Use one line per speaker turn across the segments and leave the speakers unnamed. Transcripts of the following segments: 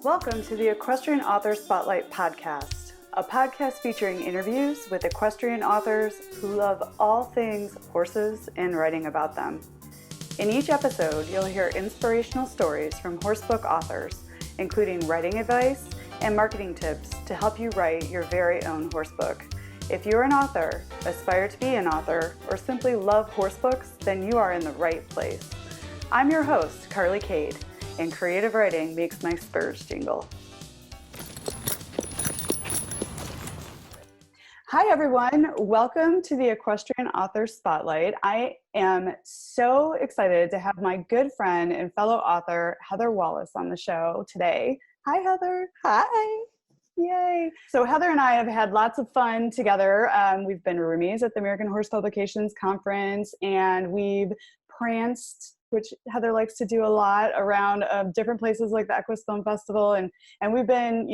Welcome to the Equestrian Author Spotlight podcast, a podcast featuring interviews with equestrian authors who love all things horses and writing about them. In each episode, you'll hear inspirational stories from horsebook authors, including writing advice and marketing tips to help you write your very own horsebook. If you're an author, aspire to be an author, or simply love horsebooks, then you are in the right place. I'm your host, Kade, and creative writing makes my spurs jingle. Hi everyone, welcome to the Equestrian Author Spotlight. I am so excited to have my good friend and fellow author, Heather Wallace, on the show today. Hi Heather.
Hi.
Yay. So Heather and I have had lots of fun together. We've been roomies at the American Horse Publications Conference, and we've pranced, which Heather likes to do a lot, around different places like the Equus Film Festival. And we've been,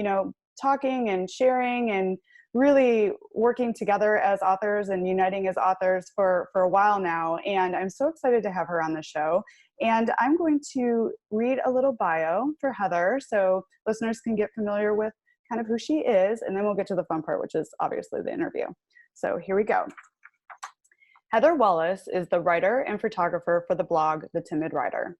talking and sharing and really working together as authors and uniting as authors for a while now. And I'm so excited to have her on the show. And I'm going to read a little bio for Heather so listeners can get familiar with kind of who she is, and then we'll get to the fun part, which is obviously the interview. So here we go. Heather Wallace is the writer and photographer for the blog, The Timid Rider,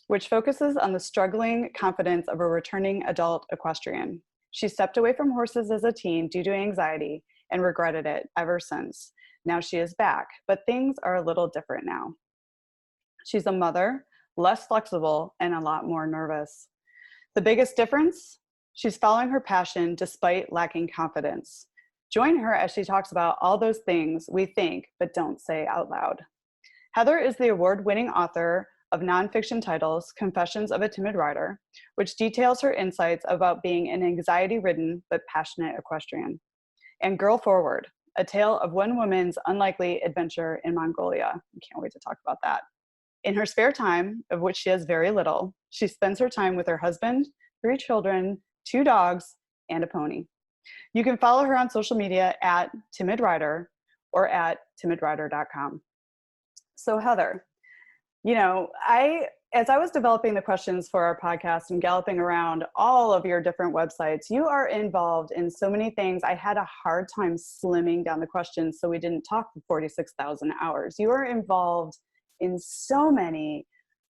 which focuses on the struggling confidence of a returning adult equestrian. She stepped away from horses as a teen due to anxiety and regretted it ever since. Now she is back, but things are a little different now. She's a mother, less flexible, and a lot more nervous. The biggest difference? She's following her passion despite lacking confidence. Join her as she talks about all those things we think but don't say out loud. Heather is the award-winning author of nonfiction titles, Confessions of a Timid Rider, which details her insights about being an anxiety-ridden but passionate equestrian, and Girl Forward, a tale of one woman's unlikely adventure in Mongolia. I can't wait to talk about that. In her spare time, of which she has very little, she spends her time with her husband, 3 children, 2 dogs, and a pony. You can follow her on social media at Timid Rider or at timidrider.com. So Heather, as I was developing the questions for our podcast and galloping around all of your different websites, you are involved in so many things. I had a hard time slimming down the questions so we didn't talk for 46,000 hours. You are involved in so many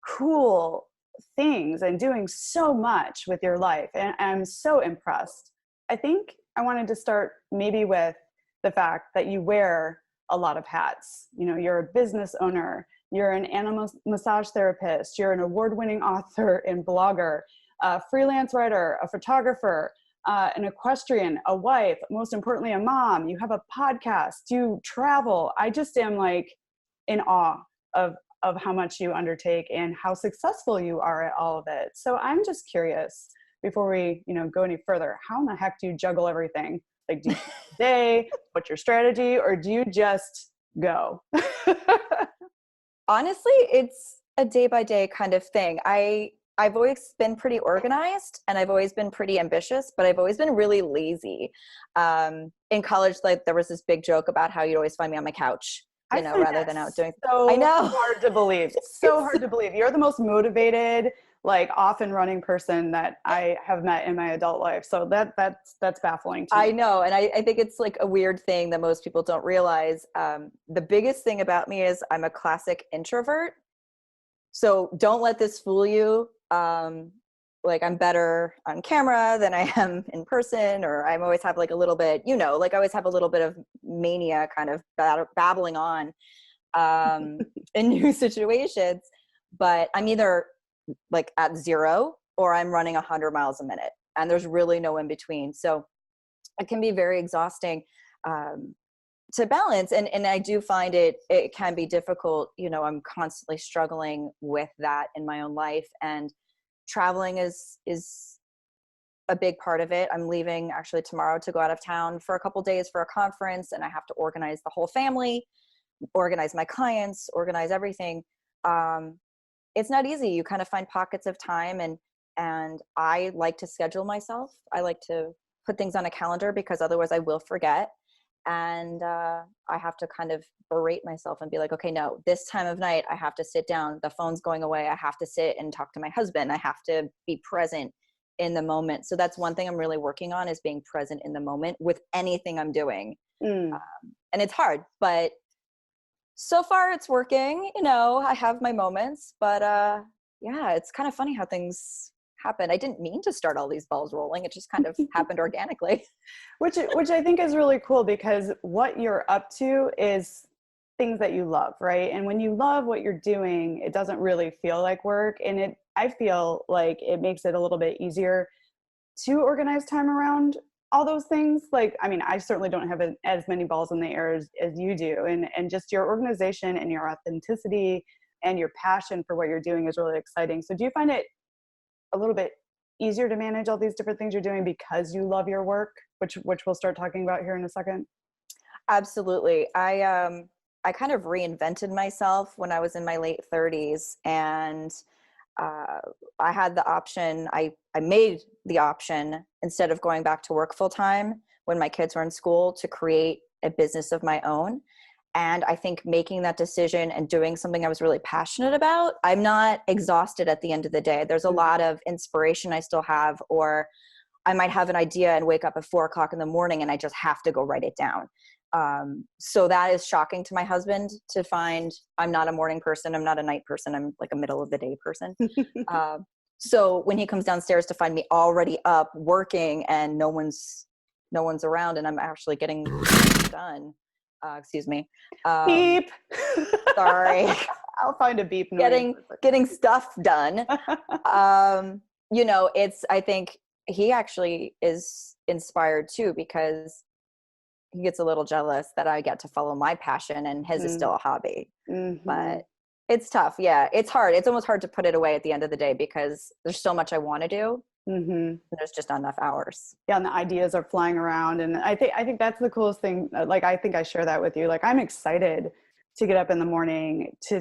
cool things and doing so much with your life, and I'm so impressed. I think I wanted to start maybe with the fact that you wear a lot of hats. You're a business owner, you're an animal massage therapist, you're an award-winning author and blogger, a freelance writer, a photographer, an equestrian, a wife, most importantly, a mom. You have a podcast, you travel. I just am in awe of how much you undertake and how successful you are at all of it. So I'm just curious, before we go any further, how in the heck do you juggle everything? Do you day, what's your strategy, or do you just go?
Honestly, it's a day-by-day kind of thing. I've always been pretty organized, and I've always been pretty ambitious, but I've always been really lazy. In college, there was this big joke about how you'd always find me on my couch, rather than out doing.
So
I know.
Hard to believe. It's so hard to believe. You're the most motivated, off and running person that I have met in my adult life. So that's baffling to me.
I know. And I think it's a weird thing that most people don't realize. The biggest thing about me is I'm a classic introvert. So don't let this fool you. I'm better on camera than I am in person, or I always have a little bit, I always have a little bit of mania kind of babbling on in new situations, but I'm either at 0 or I'm running 100 miles a minute, and there's really no in between. So it can be very exhausting to balance. And I do find it can be difficult. I'm constantly struggling with that in my own life, and traveling is a big part of it. I'm leaving actually tomorrow to go out of town for a couple days for a conference, and I have to organize the whole family, organize my clients, organize everything. It's not easy. You kind of find pockets of time, and I like to schedule myself. I like to put things on a calendar because otherwise I will forget. And I have to kind of berate myself and be like, okay, no, this time of night, I have to sit down. The phone's going away. I have to sit and talk to my husband. I have to be present in the moment. So that's one thing I'm really working on, is being present in the moment with anything I'm doing.
Mm.
And it's hard, but so far it's working. You know, I have my moments, but yeah, it's kind of funny how things happen. I didn't mean to start all these balls rolling. It just kind of happened organically.
Which I think is really cool, because what you're up to is things that you love, right? And when you love what you're doing, it doesn't really feel like work. And I feel like it makes it a little bit easier to organize time around all those things. Like, I mean, I certainly don't have as many balls in the air as you do. And just your organization and your authenticity and your passion for what you're doing is really exciting. So do you find it a little bit easier to manage all these different things you're doing because you love your work, which we'll start talking about here in a second?
Absolutely. I kind of reinvented myself when I was in my late 30s, and I had the option. I made the option, instead of going back to work full time when my kids were in school, to create a business of my own. And I think making that decision and doing something I was really passionate about, I'm not exhausted at the end of the day. There's a lot of inspiration I still have, or I might have an idea and wake up at 4:00 in the morning and I just have to go write it down. So that is shocking to my husband, to find I'm not a morning person. I'm not a night person. I'm like a middle of the day person. So when he comes downstairs to find me already up working and no one's around and I'm actually getting done. Excuse me.
Beep.
Sorry.
I'll find a beep noise.
Getting stuff done. You know, I think he actually is inspired too, because he gets a little jealous that I get to follow my passion and his is still a hobby.
Mm-hmm.
But it's tough. Yeah, it's hard. It's almost hard to put it away at the end of the day, because there's so much I want to do.
Mm-hmm.
And there's just not enough hours.
Yeah, and the ideas are flying around, and I think that's the coolest thing. Like, I think I share that with you. Like, I'm excited to get up in the morning to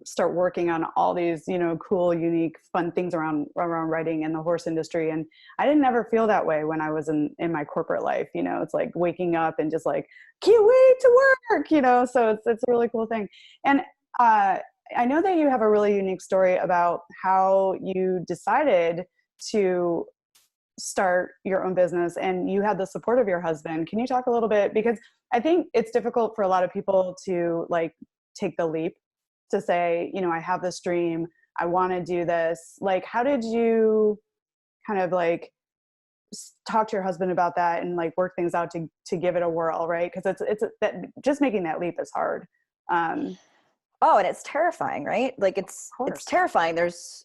start working on all these, you know, cool, unique, fun things around writing in the horse industry. And I didn't ever feel that way when I was in my corporate life. You know, it's like waking up and just like, can't wait to work, you know. So it's a really cool thing. And I know that you have a really unique story about how you decided to start your own business, and you had the support of your husband. Can you talk a little bit? Because I think it's difficult for a lot of people to like take the leap to say, you know, I have this dream, I want to do this. Like, how did you kind of like talk to your husband about that and like work things out to give it a whirl, right? Because it's that just making that leap is hard.
Oh, and it's terrifying, right? Like it's terrifying.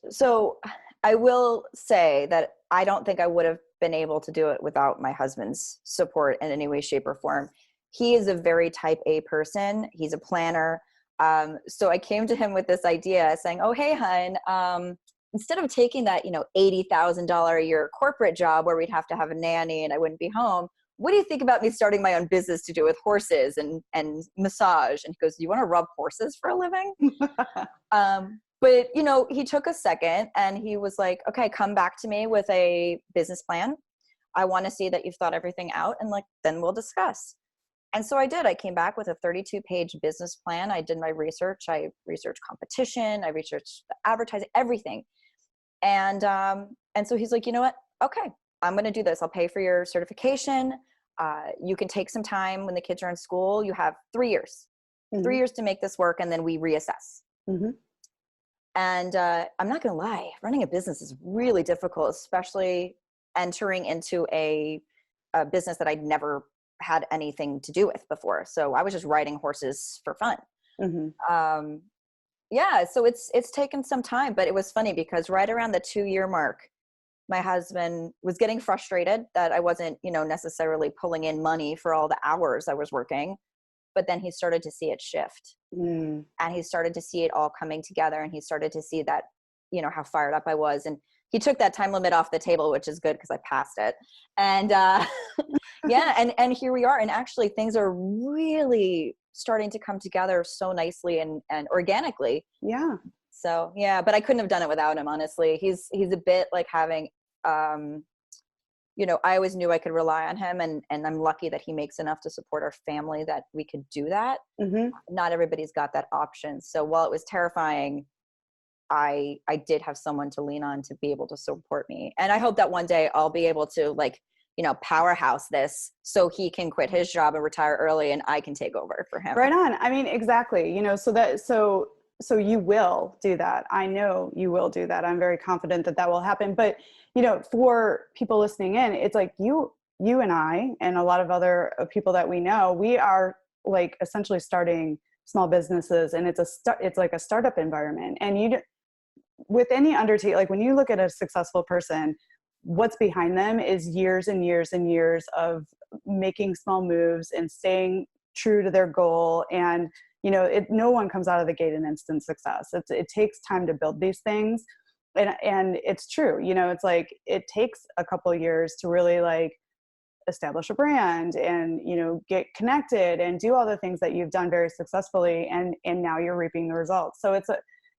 So I will say that I don't think I would have been able to do it without my husband's support in any way, shape, or form. He is a very type A person. He's a planner. So I came to him with this idea saying, oh, hey, hun, instead of taking that, you know, $80,000 a year corporate job where we'd have to have a nanny and I wouldn't be home, what do you think about me starting my own business to do with horses and massage? And he goes, you want to rub horses for a living? But, you know, he took a second and he was like, okay, come back to me with a business plan. I want to see that you've thought everything out, and like, then we'll discuss. And so I did. I came back with a 32-page business plan. I did my research. I researched competition. I researched the advertising, everything. And so he's like, you know what? Okay, I'm going to do this. I'll pay for your certification. You can take some time when the kids are in school. You have 3 years, 3 years to make this work, and then we reassess. Mm-hmm. And I'm not going to lie, running a business is really difficult, especially entering into a business that I'd never had anything to do with before. So I was just riding horses for fun. Mm-hmm. Yeah, so it's taken some time, but it was funny because right around the 2-year mark, my husband was getting frustrated that I wasn't, you know, necessarily pulling in money for all the hours I was working. But then he started to see it shift, and he started to see it all coming together, and he started to see that, you know, how fired up I was. And he took that time limit off the table, which is good because I passed it. And yeah, and here we are. And actually things are really starting to come together so nicely and organically. Yeah. So yeah, but I couldn't have done it without him, honestly. He's a bit like having, you know, I always knew I could rely on him, and I'm lucky that he makes enough to support our family that we could do that. Mm-hmm. Not everybody's got that option. So while it was terrifying, I did have someone to lean on to be able to support me. And I hope that one day I'll be able to like, you know, powerhouse this so he can quit his job and retire early and I can take over for him.
Right on. I mean, exactly. You know, so you will do that. I know you will do that. I'm very confident that that will happen. But, you know, for people listening in, it's like you and I, and a lot of other people that we know, we are like essentially starting small businesses, and it's like a startup environment. And with any undertaking, like when you look at a successful person, what's behind them is years and years and years of making small moves and staying true to their goal. And, you know, no one comes out of the gate in instant success. It takes time to build these things. And it's true, you know, it's like, it takes a couple of years to really like establish a brand and, you know, get connected and do all the things that you've done very successfully. And now you're reaping the results. So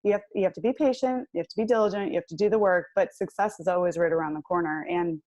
you have to be patient, you have to be diligent, you have to do the work, but success is always right around the corner. And,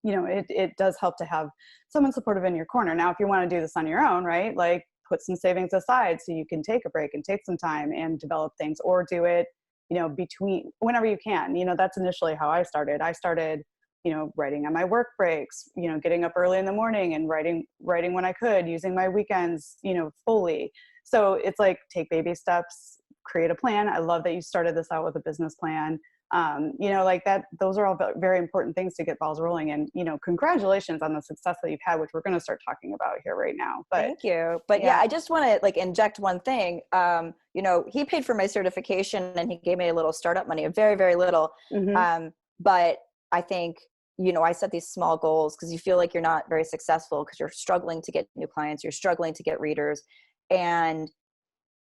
you know, it does help to have someone supportive in your corner. Now, if you want to do this on your own, right, like put some savings aside so you can take a break and take some time and develop things, or do it, you know, between whenever you can. You know, that's initially how I started. You know, writing on my work breaks, you know, getting up early in the morning and writing when I could, using my weekends, you know, fully. So it's like, take baby steps, create a plan. I love that you started this out with a business plan. You know, like that, those are all very important things to get balls rolling. And, you know, congratulations on the success that you've had, which we're going to start talking about here right now. But
thank you. But yeah, I just want to like inject one thing. You know, he paid for my certification and he gave me a little startup money, very, very little.
mm-hmm.
But I think, you know, I set these small goals because you feel like you're not very successful because you're struggling to get new clients, you're struggling to get readers. And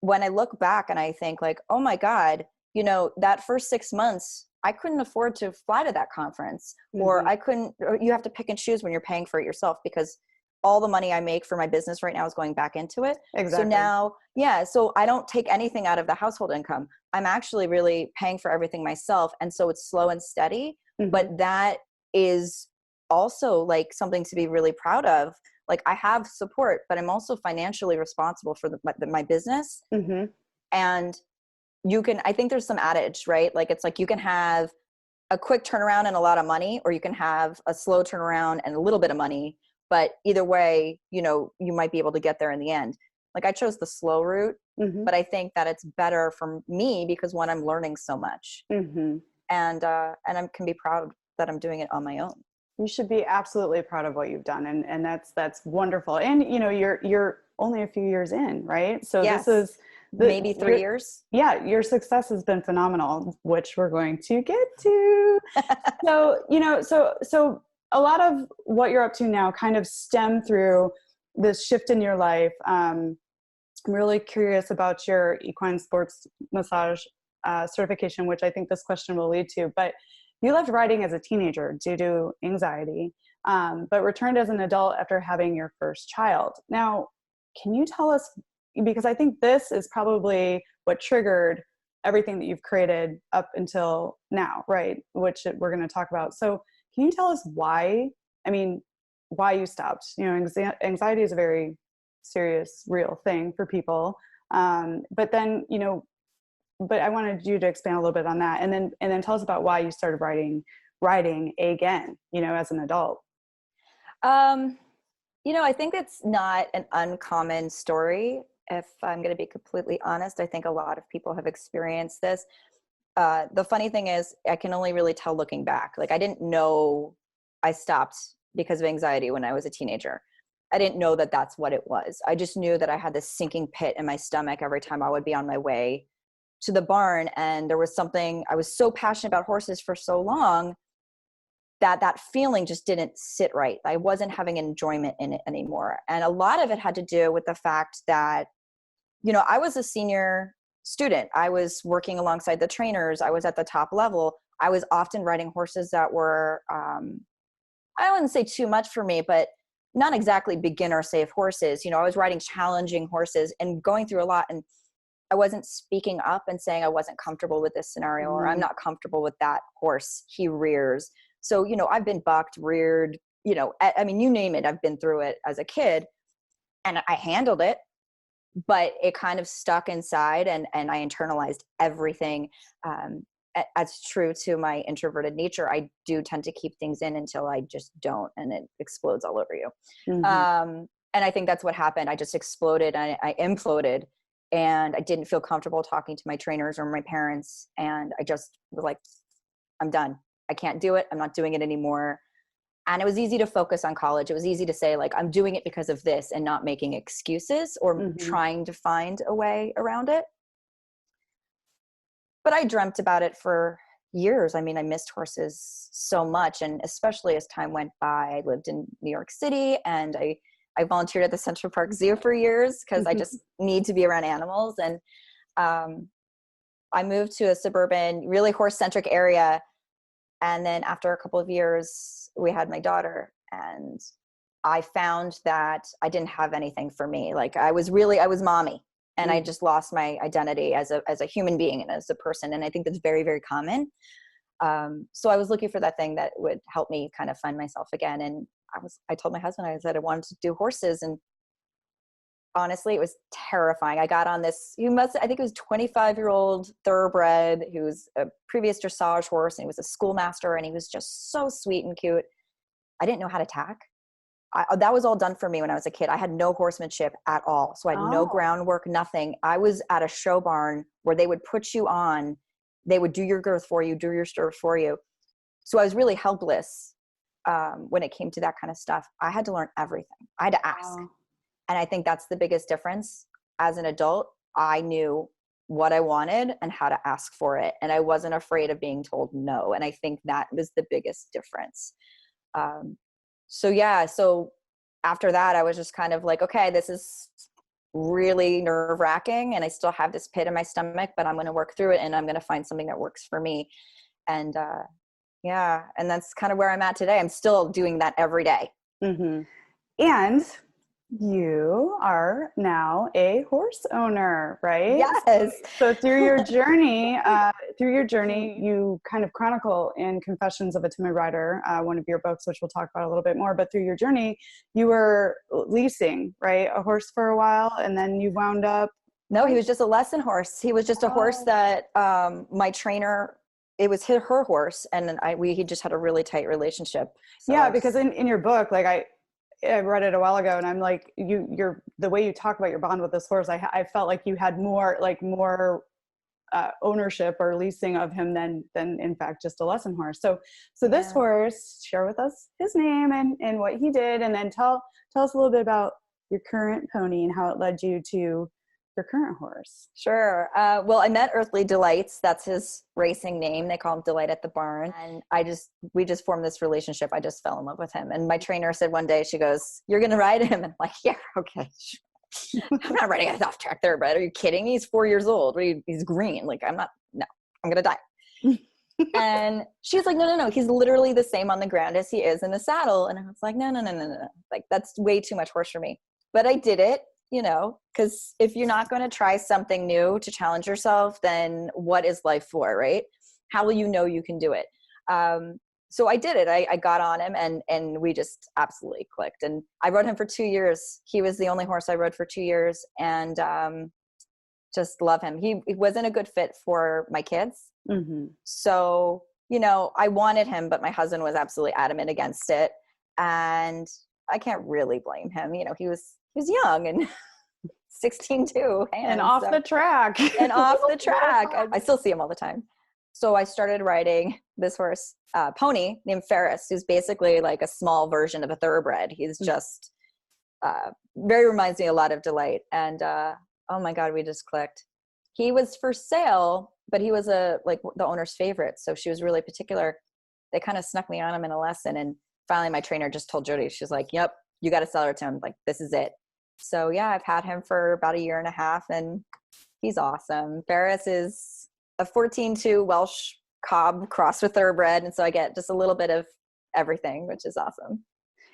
when I look back and I think like, oh my God, you know, that first 6 months, I couldn't afford to fly to that conference, or you have to pick and choose when you're paying for it yourself, because all the money I make for my business right now is going back into it.
Exactly.
So now, so I don't take anything out of the household income. I'm actually really paying for everything myself. And so it's slow and steady, but that is also like something to be really proud of. Like I have support, but I'm also financially responsible for my business. And I think there's some adage, right? Like, it's like you can have a quick turnaround and a lot of money, or you can have a slow turnaround and a little bit of money, but either way, you know, you might be able to get there in the end. Like I chose the slow route, but I think that it's better for me because one, I'm learning so much, and I can be proud that I'm doing it on my own.
You should be absolutely proud of what you've done. And that's wonderful. And, you know, you're only a few years in, right? So
yes.
This is
maybe 3 years.
Yeah. Your success has been phenomenal, which we're going to get to. So, you know, so a lot of what you're up to now kind of stem through this shift in your life. I'm really curious about your equine sports massage certification, which I think this question will lead to, but you left riding as a teenager due to anxiety, but returned as an adult after having your first child. Now, can you tell us, because I think this is probably what triggered everything that you've created up until now, right? Which we're going to talk about. So can you tell us why you stopped? You know, anxiety is a very serious, real thing for people. But then, you know, but I wanted you to expand a little bit on that, and then tell us about why you started riding again, you know, as an adult.
You know, I think it's not an uncommon story. If I'm going to be completely honest, I think a lot of people have experienced this. The funny thing is, I can only really tell looking back. Like, I didn't know I stopped because of anxiety when I was a teenager. I didn't know that that's what it was. I just knew that I had this sinking pit in my stomach every time I would be on my way to the barn. And there was something, I was so passionate about horses for so long that feeling just didn't sit right. I wasn't having enjoyment in it anymore. And a lot of it had to do with the fact that, you know, I was a senior student. I was working alongside the trainers. I was at the top level. I was often riding horses that were, I wouldn't say too much for me, but not exactly beginner safe horses. You know, I was riding challenging horses and going through a lot. And I wasn't speaking up and saying I wasn't comfortable with this scenario, or I'm not comfortable with that horse he rears. So, you know, I've been bucked, reared, you know, I mean, you name it, I've been through it as a kid, and I handled it. but it kind of stuck inside, and I internalized everything. As true to my introverted nature, I do tend to keep things in until I just don't, and it explodes all over you. And I think that's what happened. I just exploded. I imploded, and I didn't feel comfortable talking to my trainers or my parents. And I just was like, I'm done. I can't do it. I'm not doing it anymore. And it was easy to focus on college. It was easy to say, like, I'm doing it because of this, and not making excuses or trying to find a way around it. But I dreamt about it for years. I mean, I missed horses so much. And especially as time went by, I lived in New York City, and I volunteered at the Central Park Zoo for years because I just need to be around animals. And I moved to a suburban, really horse-centric area. And then after a couple of years, we had my daughter, and I found that I didn't have anything for me. Like, I was mommy. And I just lost my identity as a human being and as a person. And I think that's very, very common. So I was looking for that thing that would help me kind of find myself again. And I told my husband, I said I wanted to do horses. And honestly, it was terrifying. I got on this, I think it was 25-year-old thoroughbred who was a previous dressage horse, and he was a schoolmaster, and he was just so sweet and cute. I didn't know how to tack. That was all done for me when I was a kid. I had no horsemanship at all. So I had no groundwork, nothing. I was at a show barn where they would put you on, they would do your girth for you, do your stirrups for you. So I was really helpless when it came to that kind of stuff. I had to learn everything. I had to ask. And I think that's the biggest difference. As an adult, I knew what I wanted and how to ask for it. And I wasn't afraid of being told no. And I think that was the biggest difference. So after that, I was just kind of like, okay, this is really nerve-wracking, and I still have this pit in my stomach, but I'm going to work through it, and I'm going to find something that works for me. And and that's kind of where I'm at today. I'm still doing that every day.
And you are now a horse owner, right?
Yes.
So through your journey, you kind of chronicle in Confessions of a Timid Rider, one of your books, which we'll talk about a little bit more. But through your journey, you were leasing, right, a horse for a while, and then you wound up.
No, he was just a lesson horse. He was just a horse that my trainer. It was her horse, and he just had a really tight relationship. So
because in your book, like I read it a while ago, and I'm like, you're the way you talk about your bond with this horse, I felt like you had more ownership or leasing of him than in fact just a lesson horse. So this horse, share with us his name and what he did, and then tell us a little bit about your current pony and how it led you to your current horse.
Sure. Well, I met Earthly Delights. That's his racing name. They call him Delight at the Barn. And we just formed this relationship. I just fell in love with him. And my trainer said one day, she goes, "You're going to ride him?" And I'm like, "Yeah, okay." I'm not riding a soft-track thoroughbred. Are you kidding? He's 4 years old. He's green. Like, I'm going to die. And she's like, no. He's literally the same on the ground as he is in the saddle. And I was like, no. Like, that's way too much horse for me. But I did it. Because if you're not going to try something new to challenge yourself, then what is life for, right? How will you know you can do it? So I did it. I got on him, and we just absolutely clicked. And I rode him for 2 years. He was the only horse I rode for 2 years, and just love him. He wasn't a good fit for my kids. So, I wanted him, but my husband was absolutely adamant against it. And I can't really blame him. He was young and 16 too.
And off the track.
I still see him all the time. So I started riding this horse, pony named Ferris, who's basically like a small version of a thoroughbred. He's just very reminds me a lot of Delight. And oh my God, we just clicked. He was for sale, but he was the owner's favorite. So she was really particular. They kind of snuck me on him in a lesson. And finally my trainer just told Jody, she's like, "Yep, you got to sell her to him. Like, this is it." So yeah, I've had him for about 1.5 years, and he's awesome. Ferris is a 14-2 Welsh cob crossed with thoroughbred. And so I get just a little bit of everything, which is awesome.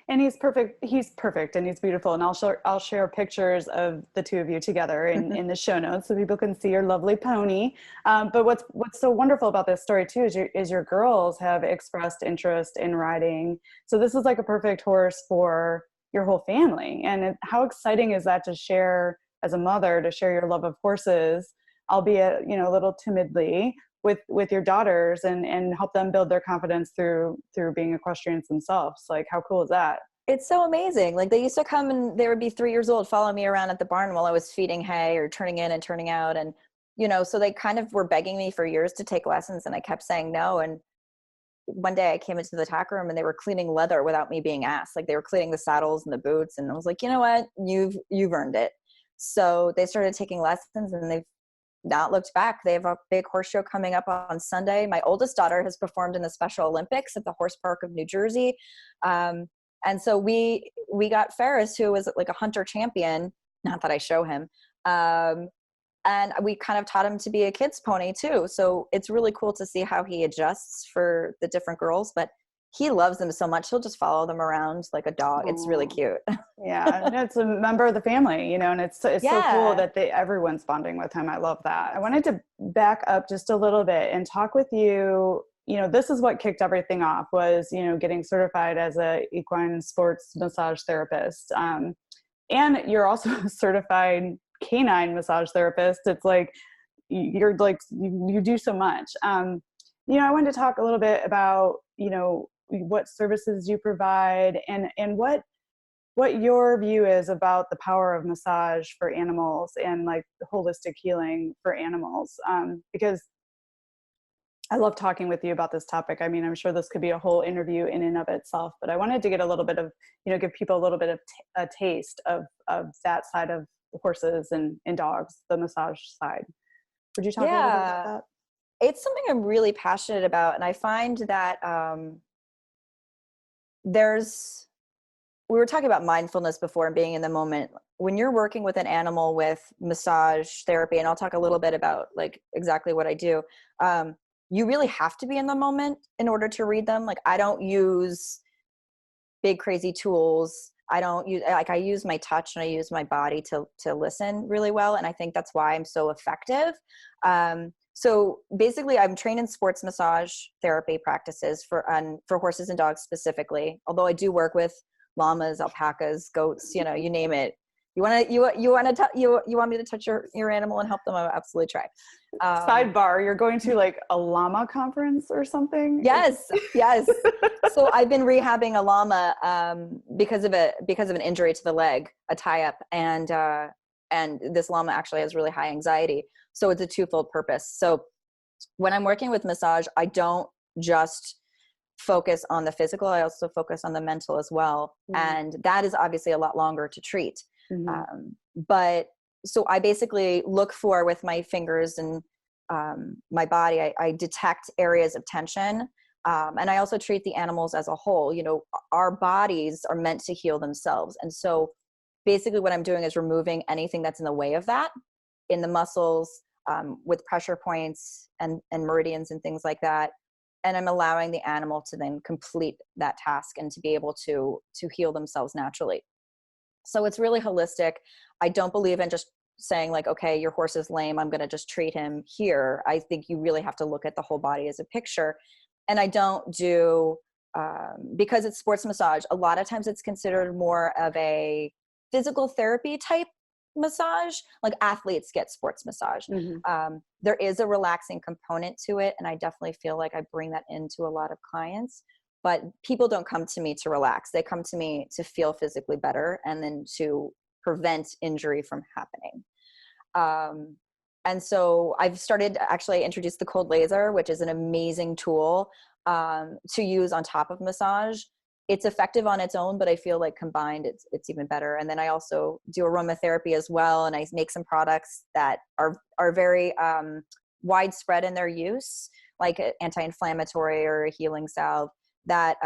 And he's perfect. He's perfect, and he's beautiful. And I'll share pictures of the two of you together in the show notes so people can see your lovely pony. But what's so wonderful about this story too is your girls have expressed interest in riding. So this is like a perfect horse for your whole family. And how exciting is that to share as a mother to share your love of horses, albeit, you know, a little timidly, with your daughters, and help them build their confidence through being equestrians themselves. Like, how cool is that?
It's so amazing. Like, they used to come and they would be 3 years old, follow me around at the barn while I was feeding hay or turning in and turning out. And, you know, so they kind of were begging me for years to take lessons, and I kept saying no. And one day I came into the tack room and they were cleaning leather without me being asked. Like, they were cleaning the saddles and the boots. And I was like, you know what? You've earned it. So they started taking lessons, and they've not looked back. They have a big horse show coming up on Sunday. My oldest daughter has performed in the Special Olympics at the Horse Park of New Jersey. And so we got Ferris, who was like a hunter champion, not that I show him. And we kind of taught him to be a kid's pony too. So it's really cool to see how he adjusts for the different girls, but he loves them so much. He'll just follow them around like a dog. It's really cute.
Yeah. And it's a member of the family, you know, and it's so cool that everyone's bonding with him. I love that. I wanted to back up just a little bit and talk with you. You know, this is what kicked everything off, was, you know, getting certified as a equine sports massage therapist. And you're also a certified canine massage therapist. It's like, you're like, you do so much. You know, I wanted to talk a little bit about, you know, what services you provide, and what your view is about the power of massage for animals and like holistic healing for animals. Because I love talking with you about this topic. I mean, I'm sure this could be a whole interview in and of itself, but I wanted to get a little bit of, you know, give people a little bit of a taste of that side of horses and dogs, the massage side. Would you talk a little bit about that?
It's something I'm really passionate about. And I find that we were talking about mindfulness before and being in the moment. When you're working with an animal with massage therapy, and I'll talk a little bit about like exactly what I do, you really have to be in the moment in order to read them. Like, I don't use big crazy tools. I use my touch and I use my body to listen really well. And I think that's why I'm so effective. So basically, I'm trained in sports massage therapy practices for horses and dogs specifically, although I do work with llamas, alpacas, goats, you know, you name it. You want me to touch your animal and help them? I'll absolutely try.
Sidebar, you're going to like a llama conference or something?
Yes. So I've been rehabbing a llama because of an injury to the leg, a tie-up, and this llama actually has really high anxiety. So it's a twofold purpose. So when I'm working with massage, I don't just focus on the physical, I also focus on the mental as well. Mm-hmm. And that is obviously a lot longer to treat. Mm-hmm. But so I basically look for, with my fingers and my body, I detect areas of tension. And I also treat the animals as a whole. You know, our bodies are meant to heal themselves. And so basically what I'm doing is removing anything that's in the way of that in the muscles, with pressure points and meridians and things like that. And I'm allowing the animal to then complete that task and to be able to heal themselves naturally. So it's really holistic. I don't believe in just saying like, okay, your horse is lame, I'm going to just treat him here. I think you really have to look at the whole body as a picture. And I don't do, because it's sports massage, a lot of times it's considered more of a physical therapy type massage. Like, athletes get sports massage. Mm-hmm. There is a relaxing component to it, and I definitely feel like I bring that into a lot of clients. But people don't come to me to relax. They come to me to feel physically better and then to prevent injury from happening. And so I've started, actually, I introduced the cold laser, which is an amazing tool to use on top of massage. It's effective on its own, but I feel like combined, it's even better. And then I also do aromatherapy as well, and I make some products that are very widespread in their use, like an anti-inflammatory or a healing salve that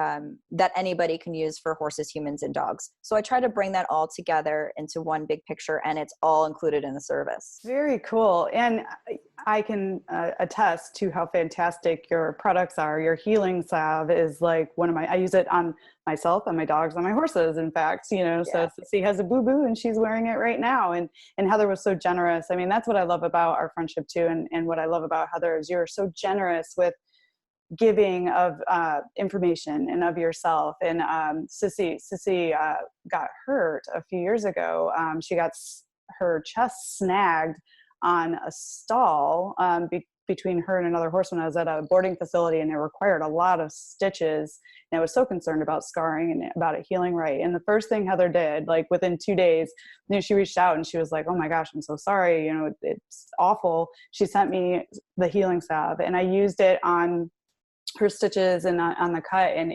anybody can use for horses, humans, and dogs. So I try to bring that all together into one big picture, and it's all included in the service.
Very cool. And I can attest to how fantastic your products are. Your healing salve is like I use it on myself, on my dogs, on my horses, in fact, you know. Yeah. So Cece has a boo-boo and she's wearing it right now. And Heather was so generous. I mean, that's what I love about our friendship too. And what I love about Heather is you're so generous with giving of information and of yourself. And Cece got hurt a few years ago. She got her chest snagged on a stall between her and another horse when I was at a boarding facility, and it required a lot of stitches. And I was so concerned about scarring and about it healing right. And the first thing Heather did, like within 2 days, she reached out and she was like, "Oh my gosh, I'm so sorry. It's awful." She sent me the healing salve, and I used it on her stitches and on the cut, and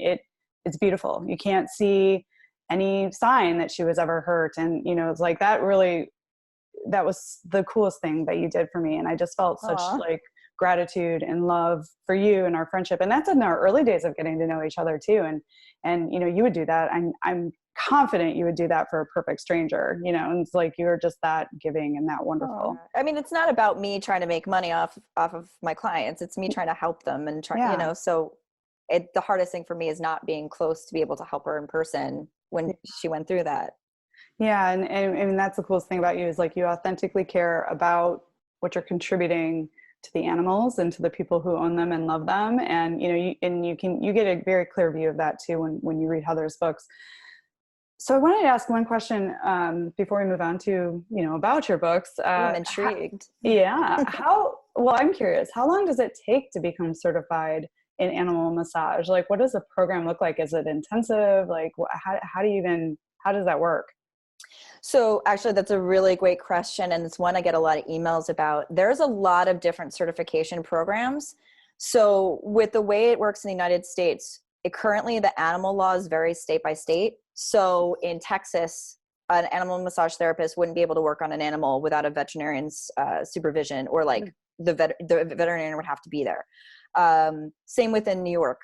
it's beautiful. You can't see any sign that she was ever hurt. And, it's like that was the coolest thing that you did for me. And I just felt such like gratitude and love for you and our friendship. And that's in our early days of getting to know each other too. And you would do that. I'm confident you would do that for a perfect stranger, and it's like, you're just that giving and that wonderful.
I mean, it's not about me trying to make money off of my clients. It's me trying to help them and so the hardest thing for me is not being close to be able to help her in person when she went through that.
Yeah. And that's the coolest thing about you is like, you authentically care about what you're contributing to the animals and to the people who own them and love them. And, you get a very clear view of that too, when you read Heather's books. So I wanted to ask one question before we move on to, about your books.
I'm intrigued.
I'm curious, how long does it take to become certified in animal massage? Like, what does the program look like? Is it intensive? Like, how does that work?
So actually, that's a really great question. And it's one I get a lot of emails about. There's a lot of different certification programs. So with the way it works in the United States, currently the animal laws vary state by state. So in Texas, an animal massage therapist wouldn't be able to work on an animal without a veterinarian's supervision, or like the veterinarian would have to be there. Same within New York.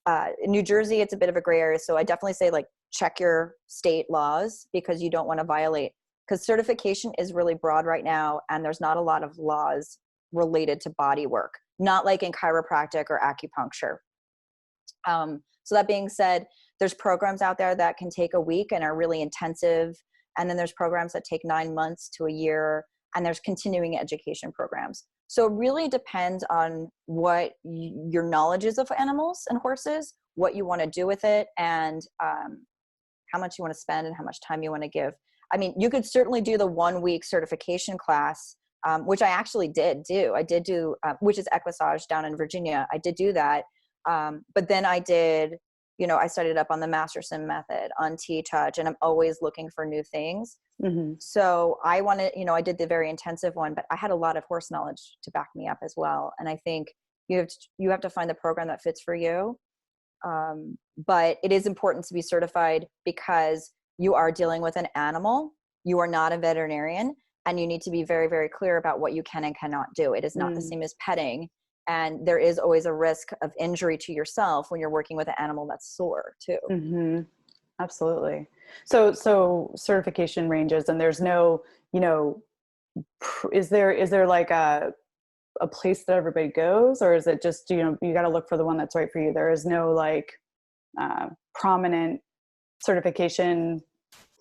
In New Jersey, it's a bit of a gray area. So I definitely say like, check your state laws, because you don't want to violate, because certification is really broad right now. And there's not a lot of laws related to body work, not like in chiropractic or acupuncture. So that being said, there's programs out there that can take a week and are really intensive. And then there's programs that take 9 months to a year, and there's continuing education programs. So it really depends on what your knowledge is of animals and horses, what you want to do with it, and how much you want to spend and how much time you want to give. I mean, you could certainly do the 1 week certification class, which I actually did do. I did do, which is Equestrian down in Virginia. I did do that. But then I did, I studied up on the Masterson method, on T-Touch, and I'm always looking for new things. Mm-hmm. So I wanted, I did the very intensive one, but I had a lot of horse knowledge to back me up as well. And I think you have to find the program that fits for you. But it is important to be certified, because you are dealing with an animal. You are not a veterinarian, and you need to be very, very clear about what you can and cannot do. It is not the same as petting. And there is always a risk of injury to yourself when you're working with an animal that's sore too.
Mm-hmm. Absolutely. So certification ranges, and there's no, is there like a place that everybody goes, or is it just, you got to look for the one that's right for you? There is no like prominent certification.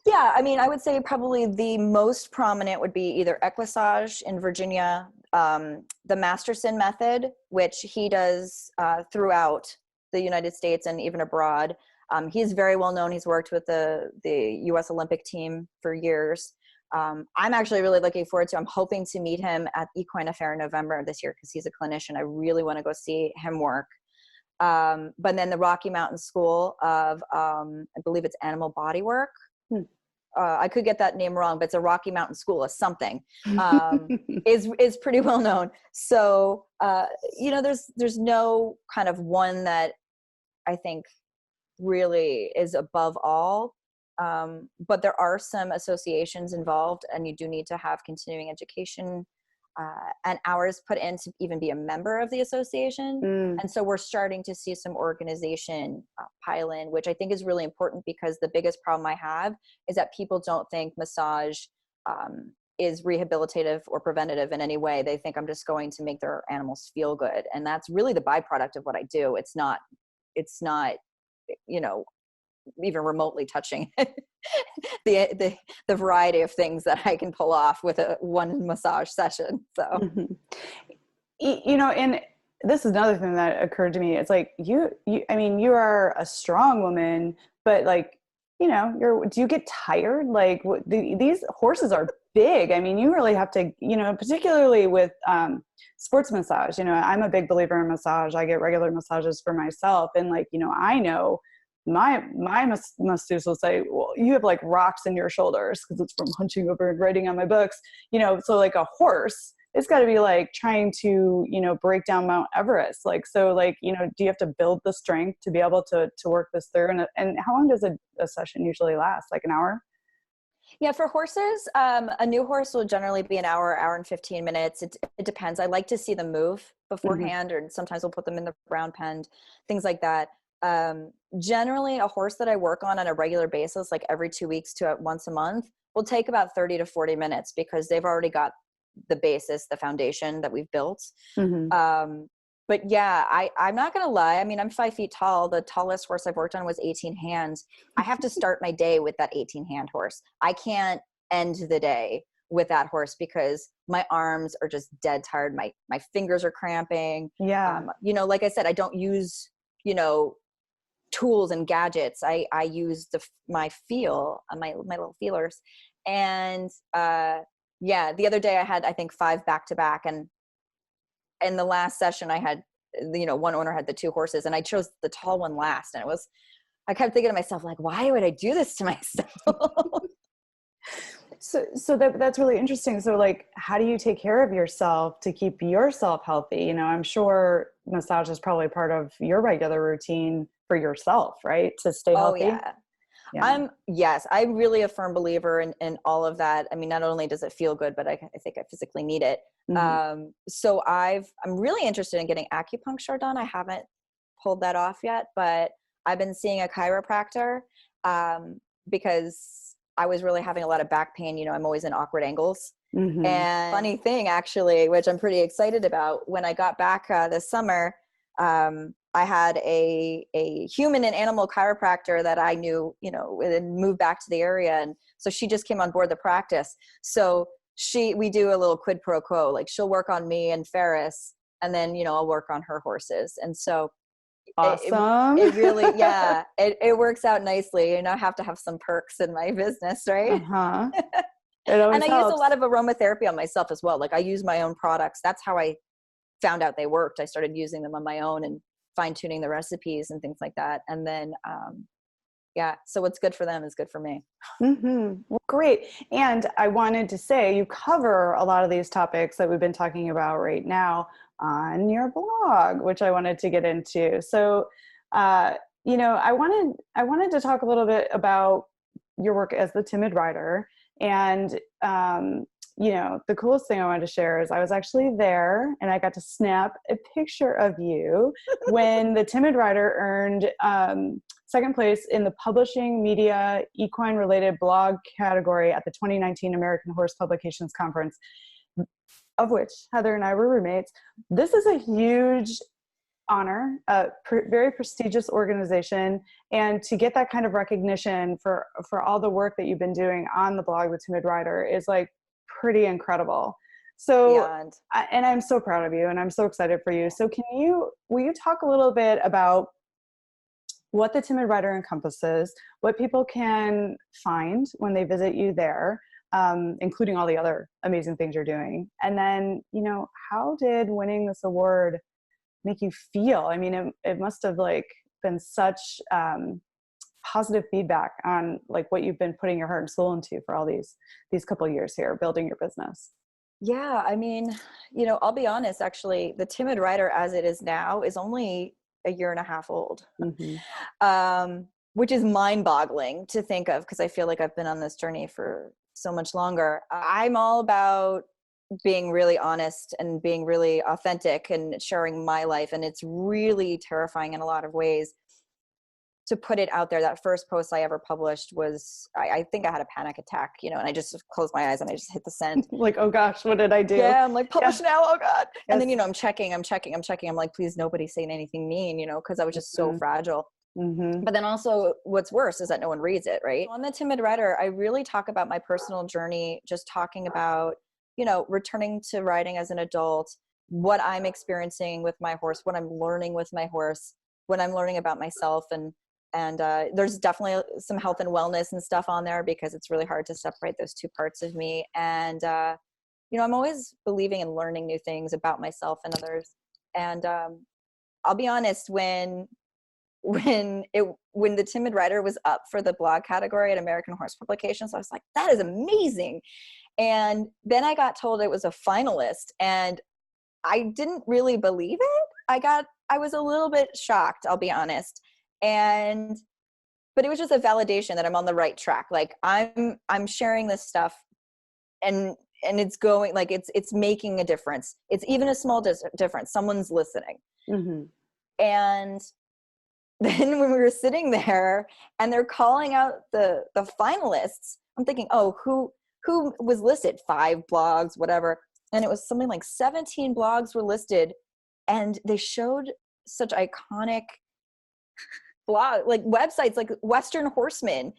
Yeah. I mean, I would say probably the most prominent would be either Equestrian in Virginia, the Masterson method, which he does throughout the United States and even abroad. He's very well known. He's worked with the U.S. Olympic team for years. I'm actually really looking forward to, I'm hoping to meet him at Equine Affair in November this year, because he's a clinician. I really want to go see him work. But then the Rocky Mountain School of, I believe it's Animal Body Work. I could get that name wrong, but it's a Rocky Mountain School of something, is pretty well known. So, there's no kind of one that I think really is above all. But there are some associations involved, and you do need to have continuing education and hours put in to even be a member of the association. And so we're starting to see some organization pile in, which I think is really important, because the biggest problem I have is that people don't think massage is rehabilitative or preventative in any way. They think I'm just going to make their animals feel good. And that's really the byproduct of what I do. It's not, even remotely touching the variety of things that I can pull off with one massage session. So,
and this is another thing that occurred to me. It's like you are a strong woman, but like, do you get tired? Like these horses are big. I mean, you really have to, particularly with sports massage, I'm a big believer in massage. I get regular massages for myself. And like, I know my masseuse will say, well, you have like rocks in your shoulders because it's from hunching over and writing on my books, so like a horse, it's got to be like trying to, break down Mount Everest. Like, so like, do you have to build the strength to be able to work this through? And how long does a session usually last? Like an hour?
Yeah, for horses, a new horse will generally be an hour and 15 minutes. It depends. I like to see them move beforehand, or sometimes we'll put them in the brown pen, things like that. Generally, a horse that I work on a regular basis, like every 2 weeks to once a month, will take about 30 to 40 minutes because they've already got the basis, the foundation that we've built. But yeah, I'm not going to lie. I mean, I'm 5 feet tall. The tallest horse I've worked on was 18 hands. I have to start my day with that 18 hand horse. I can't end the day with that horse because my arms are just dead tired. My fingers are cramping.
Yeah.
Like I said, I don't use, tools and gadgets. I use my feel, my little feelers. And yeah, the other day I had, I think 5 back to back, and in the last session I had, one owner had the 2 horses and I chose the tall one last. And I kept thinking to myself, like, why would I do this to myself?
So that's really interesting. So like, how do you take care of yourself to keep yourself healthy? I'm sure massage is probably part of your regular routine for yourself, right? To stay healthy.
Oh yeah. Yes, I'm really a firm believer in all of that. I mean, not only does it feel good, but I think I physically need it. So I'm really interested in getting acupuncture done. I haven't pulled that off yet, but I've been seeing a chiropractor because I was really having a lot of back pain. I'm always in awkward angles. And funny thing, actually, which I'm pretty excited about, when I got back this summer, I had a human and animal chiropractor that I knew, and moved back to the area. And so she just came on board the practice. So we do a little quid pro quo, like she'll work on me and Ferris, and then, I'll work on her horses. And so
awesome.
It really, yeah, it works out nicely. I have to have some perks in my business, right?
It always
and I
helps.
use a lot of aromatherapy on myself as well. Like I use my own products. That's how I found out they worked. I started using them on my own and fine tuning the recipes and things like that. And then, yeah, so what's good for them is good for me.
Well, great. And I wanted to say, you cover a lot of these topics that we've been talking about right now on your blog, which I wanted to get into. So, I wanted to talk a little bit about your work as the Timid Rider. And, the coolest thing I wanted to share is I was actually there and I got to snap a picture of you when the Timid Rider earned second place in the publishing media equine related blog category at the 2019 American Horse Publications Conference, of which Heather and I were roommates. This is a huge honor, a very prestigious organization, and to get that kind of recognition for all the work that you've been doing on the blog, The Timid Rider, is like pretty incredible. So, and I'm so proud of you and I'm so excited for you. So will you talk a little bit about what the Timid Rider encompasses, what people can find when they visit you there, including all the other amazing things you're doing. And then, how did winning this award make you feel? I mean, it must have like been such positive feedback on like what you've been putting your heart and soul into for all these couple of years here, building your business.
Yeah. I mean, I'll be honest, actually, the Timid Rider as it is now is only a year and a half old, which is mind boggling to think of, because I feel like I've been on this journey for so much longer. I'm all about being really honest and being really authentic and sharing my life. And it's really terrifying in a lot of ways to put it out there. That first post I ever published was, I think I had a panic attack, and I just closed my eyes and I just hit the send.
Like, oh gosh, what did I do?
Yeah, I'm like, publish now, oh God. Yes. And then, I'm checking. I'm like, please, nobody saying anything mean, because I was just so fragile. But then also what's worse is that no one reads it, right? On the Timid Rider, I really talk about my personal journey, just talking about, returning to riding as an adult, what I'm experiencing with my horse, what I'm learning with my horse, what I'm learning about myself, and And there's definitely some health and wellness and stuff on there because it's really hard to separate those two parts of me. And, I'm always believing in learning new things about myself and others. And I'll be honest, when the Timid Rider was up for the blog category at American Horse Publications, I was like, that is amazing. And then I got told it was a finalist, and I didn't really believe it. I was a little bit shocked, I'll be honest. But it was just a validation that I'm on the right track. Like I'm sharing this stuff and it's going, like it's making a difference. It's even a small difference. Someone's listening. Mm-hmm. And then when we were sitting there and they're calling out the finalists, I'm thinking, oh, who was listed? 5 blogs, whatever. And it was something like 17 blogs were listed, and they showed such iconic blog, like websites like Western Horseman.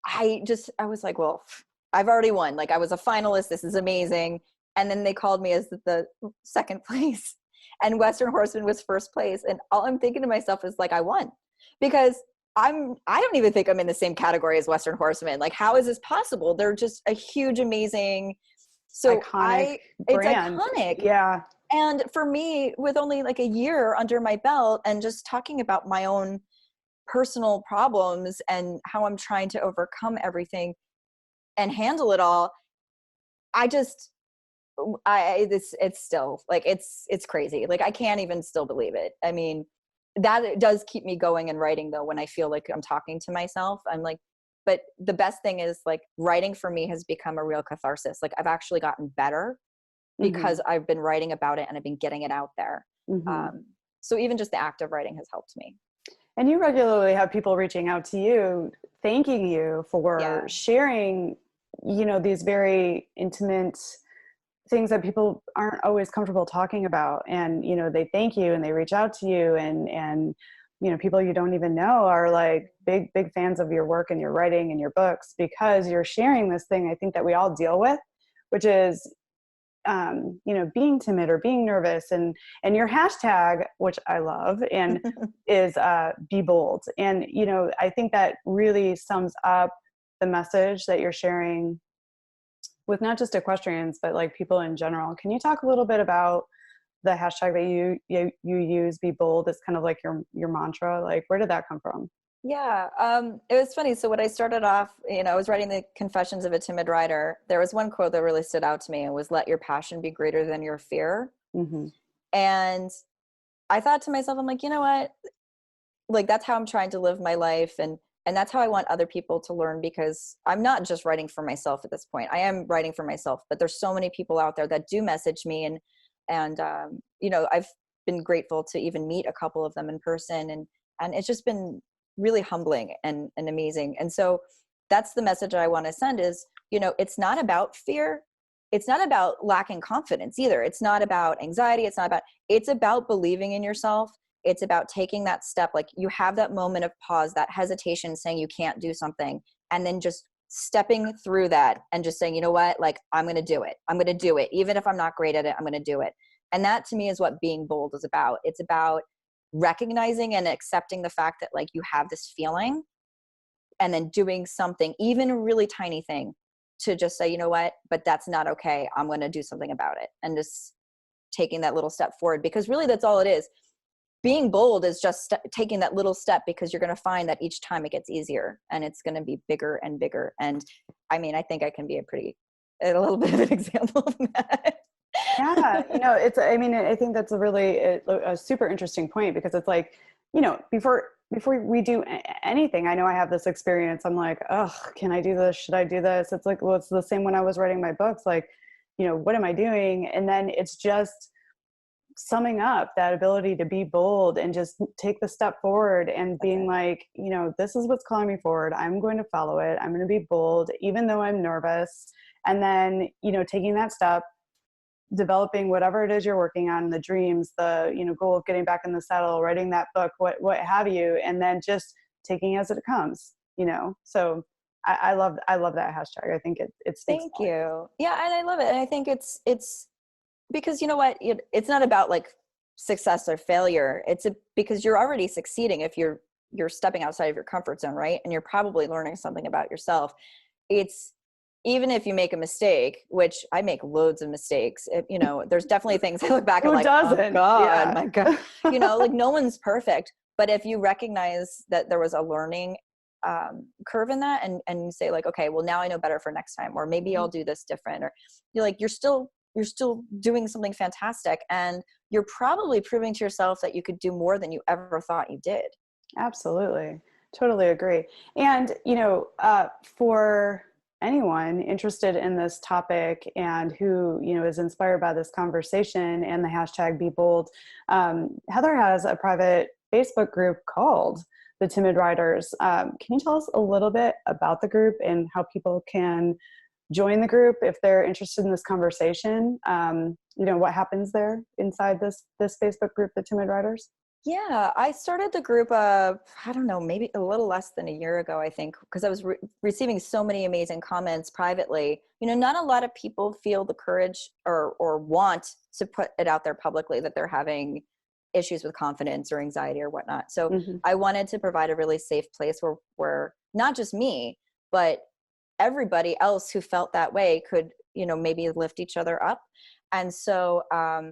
I was like, well, I've already won. Like I was a finalist. This is amazing. And then they called me as the second place, and Western Horseman was first place. And all I'm thinking to myself is like, I won, because I don't even think I'm in the same category as Western Horseman. Like, how is this possible? They're just a huge, amazing, so
iconic
it's
brand.
iconic.
Yeah.
And for me, with only like a year under my belt and just talking about my own personal problems and how I'm trying to overcome everything and handle it all, it's still like, it's crazy. Like I can't even still believe it. I mean, that does keep me going and writing though. When I feel like I'm talking to myself, I'm like, but the best thing is like writing for me has become a real catharsis. Like I've actually gotten better because mm-hmm. I've been writing about it and I've been getting it out there. Mm-hmm. So even just the act of writing has helped me.
And you regularly have people reaching out to you, thanking you for sharing, these very intimate things that people aren't always comfortable talking about. And, they thank you and they reach out to you, and people you don't even know are like big fans of your work and your writing and your books, because you're sharing this thing I think that we all deal with, which is, being timid or being nervous, and your hashtag, which I love, and is be bold. And, I think that really sums up the message that you're sharing with not just equestrians, but like people in general. Can you talk a little bit about the hashtag that you use, be bold? It's kind of like your mantra. Like, where did that come from?
Yeah. It was funny. So when I started off, I was writing the Confessions of a Timid Rider. There was one quote that really stood out to me, and was, let your passion be greater than your fear. Mm-hmm. And I thought to myself, I'm like, you know what? Like, that's how I'm trying to live my life. And that's how I want other people to learn, because I'm not just writing for myself at this point. I am writing for myself, but there's so many people out there that do message me, and I've been grateful to even meet a couple of them in person. And it's just been really humbling and amazing. And so that's the message I want to send is, it's not about fear. It's not about lacking confidence either. It's not about anxiety. It's about believing in yourself. It's about taking that step. Like, you have that moment of pause, that hesitation, saying you can't do something, and then just stepping through that and just saying, you know what, like, I'm going to do it. I'm going to do it. Even if I'm not great at it, I'm going to do it. And that to me is what being bold is about. It's about recognizing and accepting the fact that, like, you have this feeling, and then doing something, even a really tiny thing, to just say, you know what, but that's not okay. I'm going to do something about it. And just taking that little step forward, because really that's all it is. Being bold is just taking that little step, because you're going to find that each time it gets easier, and it's going to be bigger and bigger. And I mean, I think I can be a little bit of an example of that.
Yeah. I think that's a super interesting point, because it's like, before we do anything, I know I have this experience. I'm like, oh, can I do this? Should I do this? It's like, well, it's the same when I was writing my books, like, what am I doing? And then it's just summing up that ability to be bold and just take the step forward, and being like, this is what's calling me forward. I'm going to follow it. I'm going to be bold, even though I'm nervous. And then, taking that step, developing whatever it is you're working on, the dreams, the, goal of getting back in the saddle, writing that book, what have you, and then just taking as it comes, So I love that hashtag. I think it speaks.
Thank you. Yeah. And I love it. And I think it's because, you know what, it's not about like success or failure. It's because you're already succeeding if you're you're stepping outside of your comfort zone, right? And you're probably learning something about yourself. It's, even if you make a mistake, which I make loads of mistakes, you know, there's definitely things I look back and
Who
like, oh
doesn't?
God,
Yeah.
my God, you know, like no one's perfect. But if you recognize that there was a learning curve in that, and you say like, okay, well now I know better for next time, or maybe I'll do this different, or you're like, you're still doing something fantastic, and you're probably proving to yourself that you could do more than you ever thought you did.
Absolutely. Totally agree. And, you know, for anyone interested in this topic and who, you know, is inspired by this conversation and the hashtag Be Bold, Heather has a private Facebook group called the Timid Riders. Can you tell us a little bit about the group and how people can join the group if they're interested in this conversation? You know, what happens there inside this Facebook group, the Timid Riders?
Yeah, I started the group, I don't know, maybe a little less than a year ago, I think, because I was receiving so many amazing comments privately. You know, not a lot of people feel the courage or want to put it out there publicly that they're having issues with confidence or anxiety or whatnot. So
Mm-hmm.
I wanted to provide a really safe place where not just me, but everybody else who felt that way could, you know, maybe lift each other up. And so,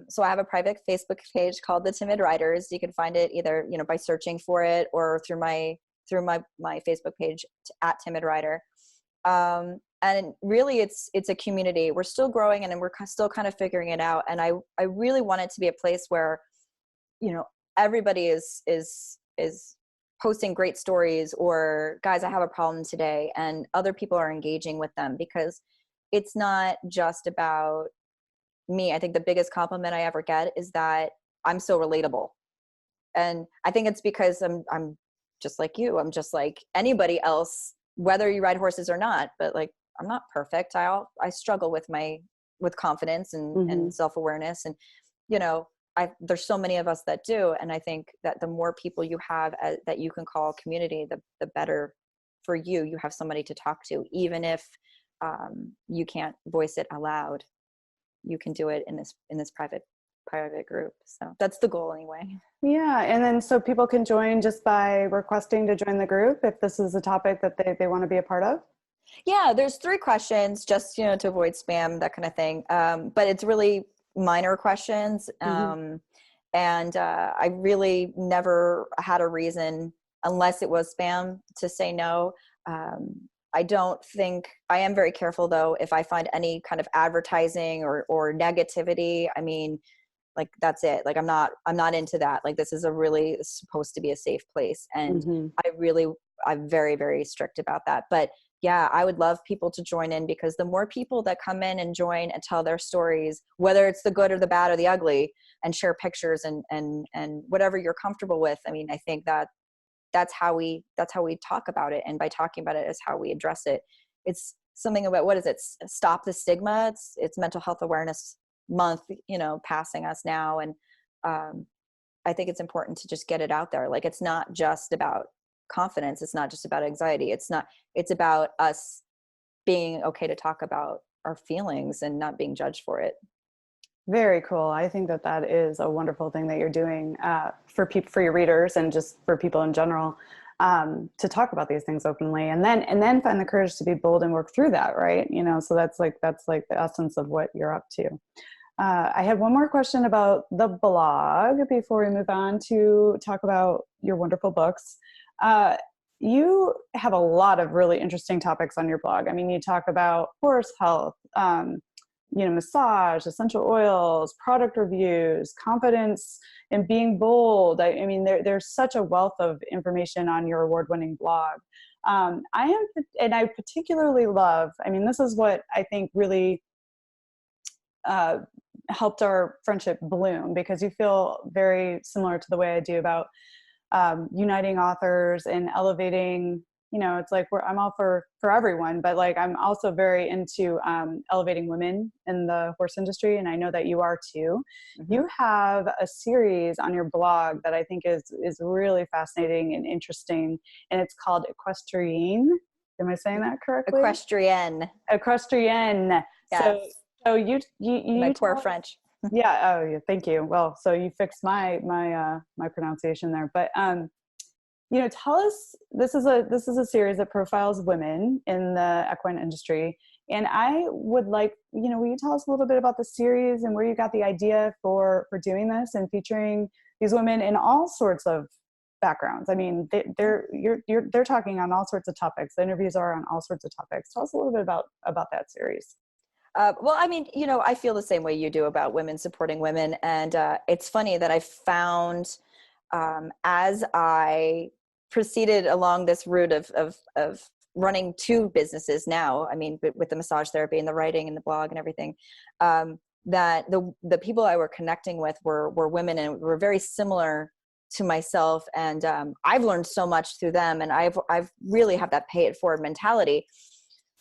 so I have a private Facebook page called the Timid Riders. You can find it either, you know, by searching for it or through my Facebook page at Timid Rider. And really it's a community. We're still growing and we're still kind of figuring it out. And I really want it to be a place where, you know, everybody is posting great stories, or guys, I have a problem today, and other people are engaging with them, because it's not just about me. I think the biggest compliment I ever get is that I'm so relatable. And I think it's because I'm just like you. I'm just like anybody else, whether you ride horses or not, but like, I'm not perfect. I struggle with confidence
Mm-hmm.
and self-awareness. And, you know, there's so many of us that do. And I think that the more people you have that you can call community, the better for you. You have somebody to talk to, even if you can't voice it aloud. You can do it in this private group. So that's the goal anyway.
Yeah. And then so people can join just by requesting to join the group if this is a topic that they want to be a part of.
Yeah, there's 3 questions, just, you know, to avoid spam, that kind of thing. But it's really minor questions.
Mm-hmm.
And I really never had a reason, unless it was spam, to say no. I don't think, I am very careful though, if I find any kind of advertising or negativity, I mean, like, that's it. Like, I'm not into that. Like, this is supposed to be a safe place. And
Mm-hmm.
I'm very, very strict about that. But yeah, I would love people to join in, because the more people that come in and join and tell their stories, whether it's the good or the bad or the ugly, and share pictures and whatever you're comfortable with. I mean, I think that's how we talk about it. And by talking about it is how we address it. It's something about, what is it? Stop the stigma. It's Mental Health Awareness Month, you know, passing us now. And I think it's important to just get it out there. Like, it's not just about confidence. It's not just about anxiety. It's about us being okay to talk about our feelings and not being judged for it.
Very cool. I think that is a wonderful thing that you're doing for your readers and just for people in general, to talk about these things openly, and then find the courage to be bold and work through that. Right. You know, so that's like the essence of what you're up to. I had one more question about the blog before we move on to talk about your wonderful books. You have a lot of really interesting topics on your blog. I mean, you talk about horse health, you know, massage, essential oils, product reviews, confidence, and being bold. I mean, there's such a wealth of information on your award-winning blog. I particularly love, I mean, this is what I think really helped our friendship bloom, because you feel very similar to the way I do about uniting authors and elevating, you know, it's like I'm all for everyone, but like, I'm also very into elevating women in the horse industry. And I know that you are too. Mm-hmm. You have a series on your blog that I think is really fascinating and interesting. And it's called Equestrian. Am I saying that correctly?
Equestrian.
Yes. So you
my poor French.
Yeah. Oh, yeah. Thank you. Well, so you fixed my pronunciation there, but tell us, this is a series that profiles women in the equine industry. And I would like, will you tell us a little bit about the series and where you got the idea for doing this and featuring these women in all sorts of backgrounds? I mean, they're talking on all sorts of topics. The interviews are on all sorts of topics. Tell us a little bit about that series.
Well, I mean, I feel the same way you do about women supporting women. And it's funny that I found, as I proceeded along this route of running two businesses now, I mean, with the massage therapy and the writing and the blog and everything, that the people I were connecting with were women and were very similar to myself. And I've learned so much through them, and I've really have that pay it forward mentality.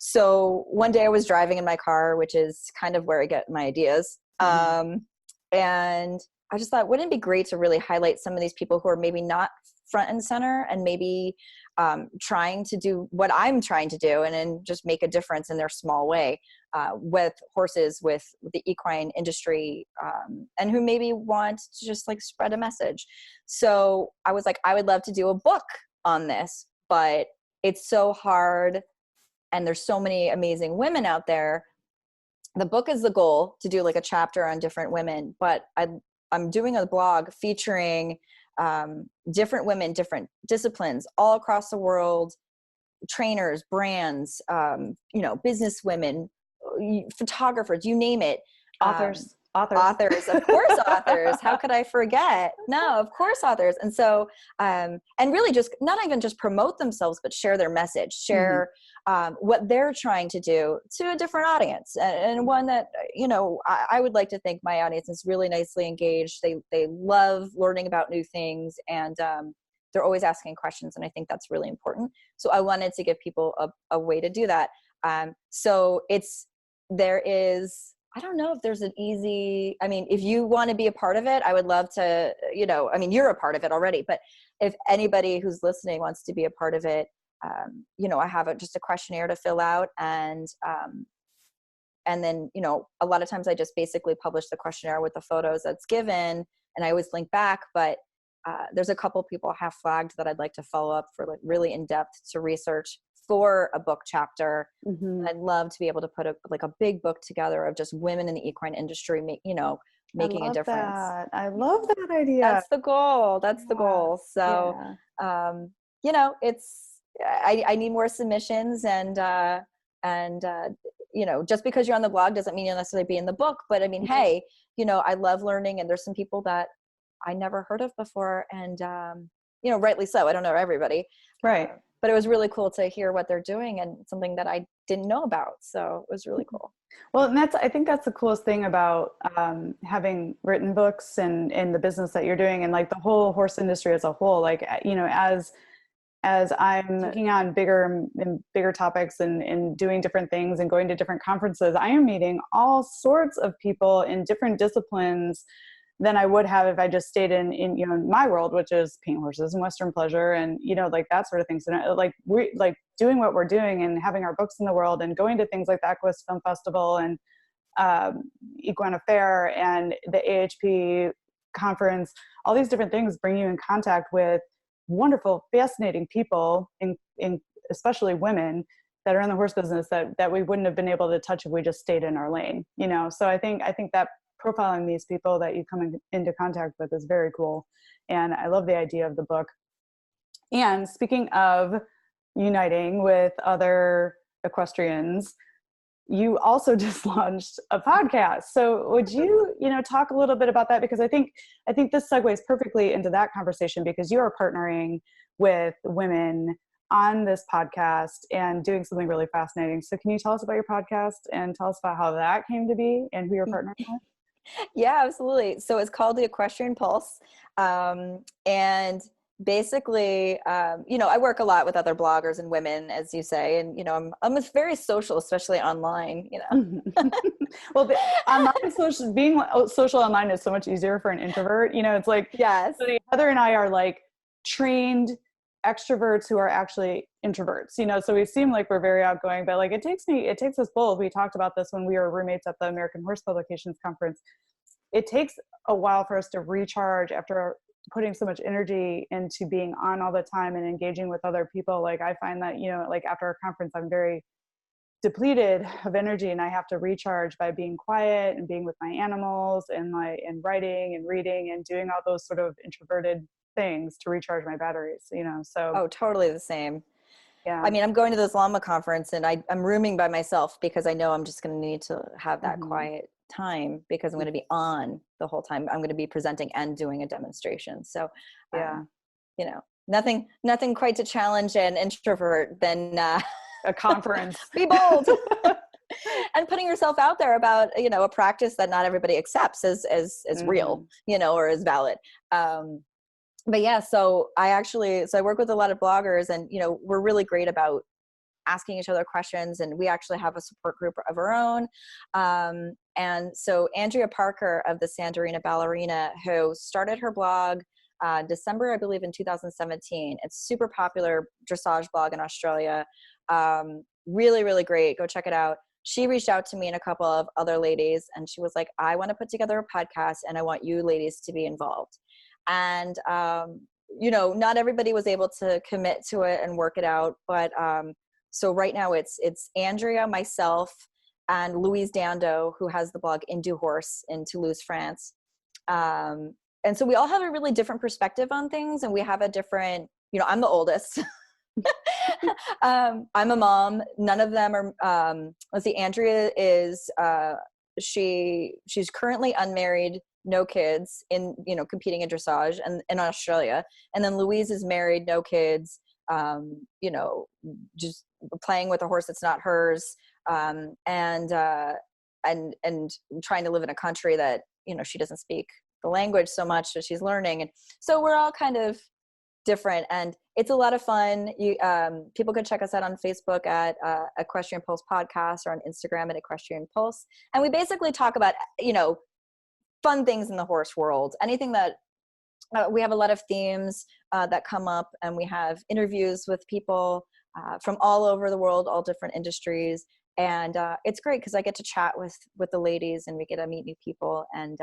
So one day I was driving in my car, which is kind of where I get my ideas. And I just thought, wouldn't it be great to really highlight some of these people who are maybe not front and center and maybe trying to do what I'm trying to do and then just make a difference in their small way with horses, with the equine industry, and who maybe want to just like spread a message. So I was like, I would love to do a book on this, but it's so hard. And there's so many amazing women out there. The book is the goal, to do like a chapter on different women, but I'm doing a blog featuring different women, different disciplines all across the world, trainers, brands, business women, photographers, you name it.
Authors,
of course, authors. How could I forget? No, of course, authors. And so, and really just not even just promote themselves, but share their message, share what they're trying to do to a different audience, and one that, I would like to think my audience is really nicely engaged. They love learning about new things, and they're always asking questions. And I think that's really important. So I wanted to give people a way to do that. So there is, I don't know if there's an easy, I mean, if you want to be a part of it, I would love to, you're a part of it already, but if anybody who's listening wants to be a part of it, I have just a questionnaire to fill out, and then, a lot of times I just basically publish the questionnaire with the photos that's given, and I always link back, but there's a couple people have flagged that I'd like to follow up for like really in-depth to research for a book chapter. I'd love to be able to put a big book together of just women in the equine industry, making a difference.
I love that idea.
That's the goal. That's the goal. So, I need more submissions, and just because you're on the blog doesn't mean you'll necessarily be in the book, but I mean, hey, I love learning, and there's some people that I never heard of before, and rightly so. I don't know everybody.
Right.
But it was really cool to hear what they're doing, and something that I didn't know about. So it was really cool.
Well, and I think that's the coolest thing about having written books and the business that you're doing, and like the whole horse industry as a whole. Like, as I'm taking on bigger and bigger topics and doing different things and going to different conferences, I am meeting all sorts of people in different disciplines than I would have if I just stayed in my world, which is paint horses and Western pleasure and, like that sort of thing. So we doing what we're doing and having our books in the world and going to things like the Equus Film Festival and Equine Affair and the AHP conference, all these different things bring you in contact with wonderful, fascinating people, in especially women that are in the horse business that we wouldn't have been able to touch if we just stayed in our lane, So I think that profiling these people that you come into contact with is very cool. And I love the idea of the book. And speaking of uniting with other equestrians, you also just launched a podcast. So would you, talk a little bit about that? Because I think this segues perfectly into that conversation, because you are partnering with women on this podcast and doing something really fascinating. So can you tell us about your podcast and tell us about how that came to be and who you're partnering with?
Yeah, absolutely. So it's called the Equestrian Pulse. And basically, I work a lot with other bloggers and women, as you say, and, I'm very social, especially online,
Well, being social online is so much easier for an introvert. It's like,
yes.
So Heather and I are like trained extroverts who are actually introverts, so we seem like we're very outgoing, but like it takes us both. We talked about this when we were roommates at the American Horse Publications Conference. It takes a while for us to recharge after putting so much energy into being on all the time and engaging with other people, like I find that, you know, like after a conference, I'm very depleted of energy, and I have to recharge by being quiet and being with my animals and writing and reading and doing all those sort of introverted things to recharge my batteries, you know. So
Oh, totally the same.
yeah.
I mean, I'm going to this llama conference and I'm rooming by myself because I know I'm just going to need to have that quiet time because I'm going to be on the whole time. I'm going to be presenting and doing a demonstration. So,
yeah,
you know, nothing quite to challenge an introvert than
a conference.
Be bold. And putting yourself out there about, you know, a practice that not everybody accepts as real, you know, or as valid. But yeah, so I work with a lot of bloggers, and, you know, we're really great about asking each other questions, and we actually have a support group of our own. And so Andrea Parker of the Sandrina Ballerina, who started her blog December, I believe, in 2017. It's super popular dressage blog in Australia. Really, really great. Go check it out. She reached out to me and a couple of other ladies, and she was like, I want to put together a podcast and I want you ladies to be involved. And, you know, not everybody was able to commit to it and work it out. But so right now it's Andrea, myself, and Louise Dando, who has the blog Indu Horse in Toulouse, France. And so we all have a really different perspective on things, and we have a different, you know, I'm the oldest. I'm a mom. None of them are, let's see, Andrea is, she's currently unmarried, no kids, in, you know, competing in dressage and in Australia. And then Louise is married, no kids, you know, just playing with a horse that's not hers. And trying to live in a country that, you know, she doesn't speak the language so much, that she's learning. And so we're all kind of different, and it's a lot of fun. You people can check us out on Facebook at Equestrian Pulse Podcast, or on Instagram at Equestrian Pulse. And we basically talk about, you know, fun things in the horse world, anything that we have a lot of themes that come up, and we have interviews with people from all over the world, all different industries. And it's great because I get to chat with the ladies, and we get to meet new people, and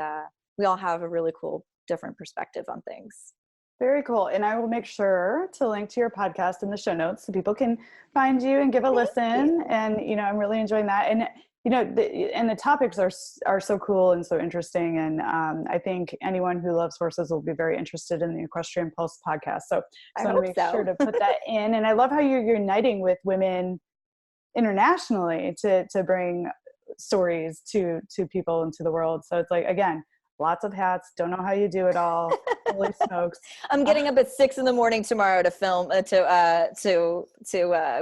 we all have a really cool different perspective on things.
Very cool. And I will make sure to link to your podcast in the show notes so people can find you and give a listen. And, you know, I'm really enjoying that. And, you know, the topics are so cool and so interesting. And I think anyone who loves horses will be very interested in the Equestrian Pulse podcast. So I want to make sure to put that in. And I love how you're uniting with women internationally to bring stories to people and to the world. So it's like, again, lots of hats, don't know how you do it all. Holy smokes.
I'm getting up at 6 a.m. tomorrow to film, to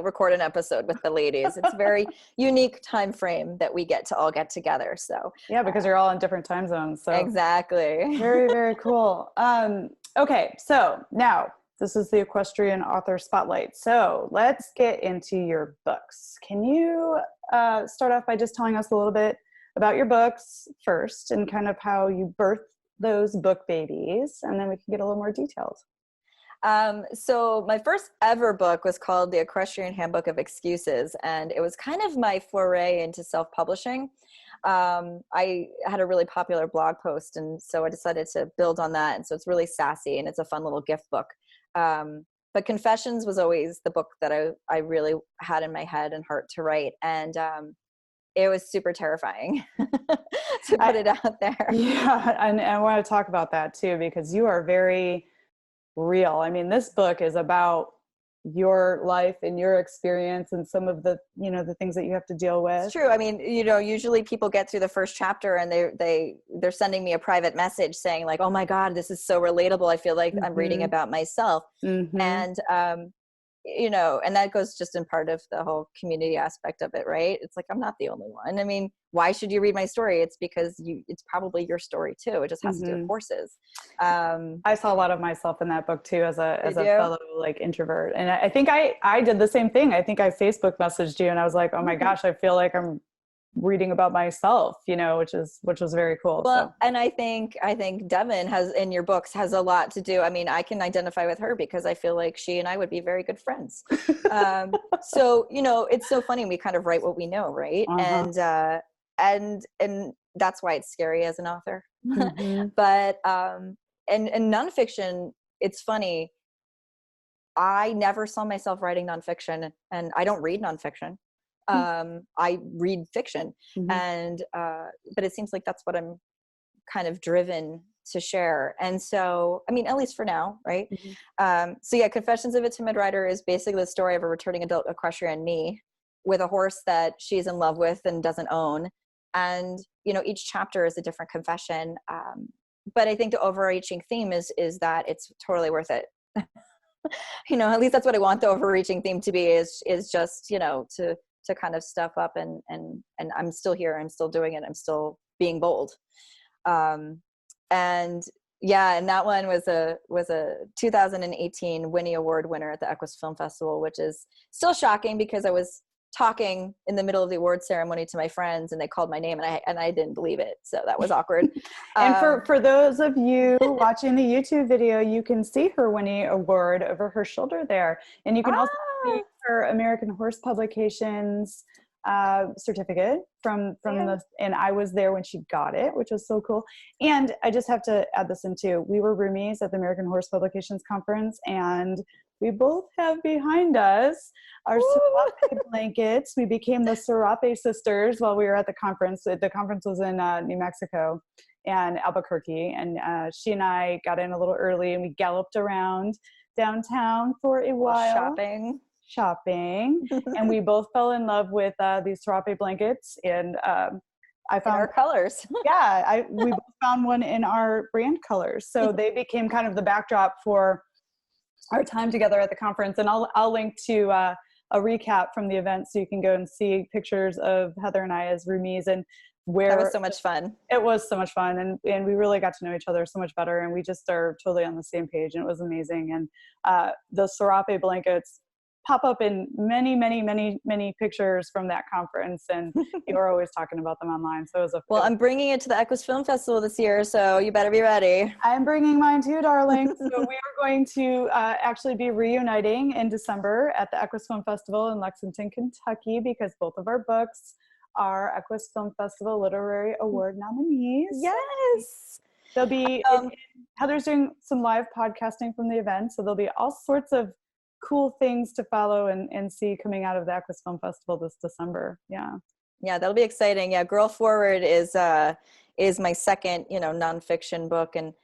record an episode with the ladies. It's a very unique time frame that we get to all get together. So
yeah, because you're all in different time zones. So
exactly.
Very, very cool. Okay, so now this is the Equestrian Author Spotlight. So let's get into your books. Can you start off by just telling us a little bit about your books first, and kind of how you birthed those book babies, and then we can get a little more detailed.
So my first ever book was called The Equestrian Handbook of Excuses, and it was kind of my foray into self-publishing. I had a really popular blog post, and so I decided to build on that. And so it's really sassy, and it's a fun little gift book. But Confessions was always the book that I really had in my head and heart to write. And it was super terrifying to put it out there.
Yeah, and I want to talk about that too, because you are very real. I mean, this book is about your life and your experience and some of the, you know, the things that you have to deal with.
It's true. I mean, you know, usually people get through the first chapter and they're sending me a private message saying like, oh my God, this is so relatable. I feel like I'm reading about myself. And, you know, and that goes just in part of the whole community aspect of it, right? It's like, I'm not the only one. I mean, why should you read my story? It's because it's probably your story too. It just has to do with horses.
I saw a lot of myself in that book too, as a fellow like introvert. And I think I did the same thing. I think I Facebook messaged you and I was like, oh my gosh, I feel like I'm reading about myself, you know, which was very cool.
Well, and I think Devin has, in your books, has a lot to do. I mean, I can identify with her because I feel like she and I would be very good friends. So, you know, it's so funny. We kind of write what we know, right? And that's why it's scary as an author. But and nonfiction, it's funny. I never saw myself writing nonfiction, and I don't read nonfiction. I read fiction, and but it seems like that's what I'm kind of driven to share. And so, I mean, at least for now, right? So yeah, Confessions of a Timid Rider is basically the story of a returning adult equestrian, me, with a horse that she's in love with and doesn't own. And, you know, each chapter is a different confession. But I think the overarching theme is that it's totally worth it. You know, at least that's what I want the overreaching theme to be, is just, you know, to kind of step up and I'm still here. I'm still doing it. I'm still being bold. And yeah, and that one was a 2018 Winnie Award winner at the Equus Film Festival, which is still shocking because I was talking in the middle of the award ceremony to my friends and they called my name and I didn't believe it. So that was awkward.
And for those of you watching the YouTube video, you can see her Winnie Award over her shoulder there. And you can also see her American Horse Publications certificate from the, and I was there when she got it, which was so cool. And I just have to add this in too. We were roomies at the American Horse Publications conference, and we both have behind us our serape blankets. We became the Serape sisters while we were at the conference. The conference was in New Mexico and Albuquerque, and she and I got in a little early and we galloped around downtown for a while. Shopping and we both fell in love with these serape blankets, and I found
our colors.
We both found one in our brand colors, so they became kind of the backdrop for our time together at the conference. And I'll link to a recap from the event so you can go and see pictures of Heather and I as roomies, and where
that was so much fun.
It was so much fun, and we really got to know each other so much better, and we just are totally on the same page, and it was amazing. And the serape blankets pop up in many pictures from that conference, and you were always talking about them online. So it was
well, I'm bringing it to the Equus Film Festival this year, so you better be ready.
I'm bringing mine too, darling. So we are going to actually be reuniting in December at the Equus Film Festival in Lexington, Kentucky, because both of our books are Equus Film Festival Literary Award nominees.
Yes.
There'll be Heather's doing some live podcasting from the event, so there'll be all sorts of cool things to follow and see coming out of the Equus Film Festival this December. Yeah,
that'll be exciting. Yeah, Girl Forward is my second, you know, nonfiction book, and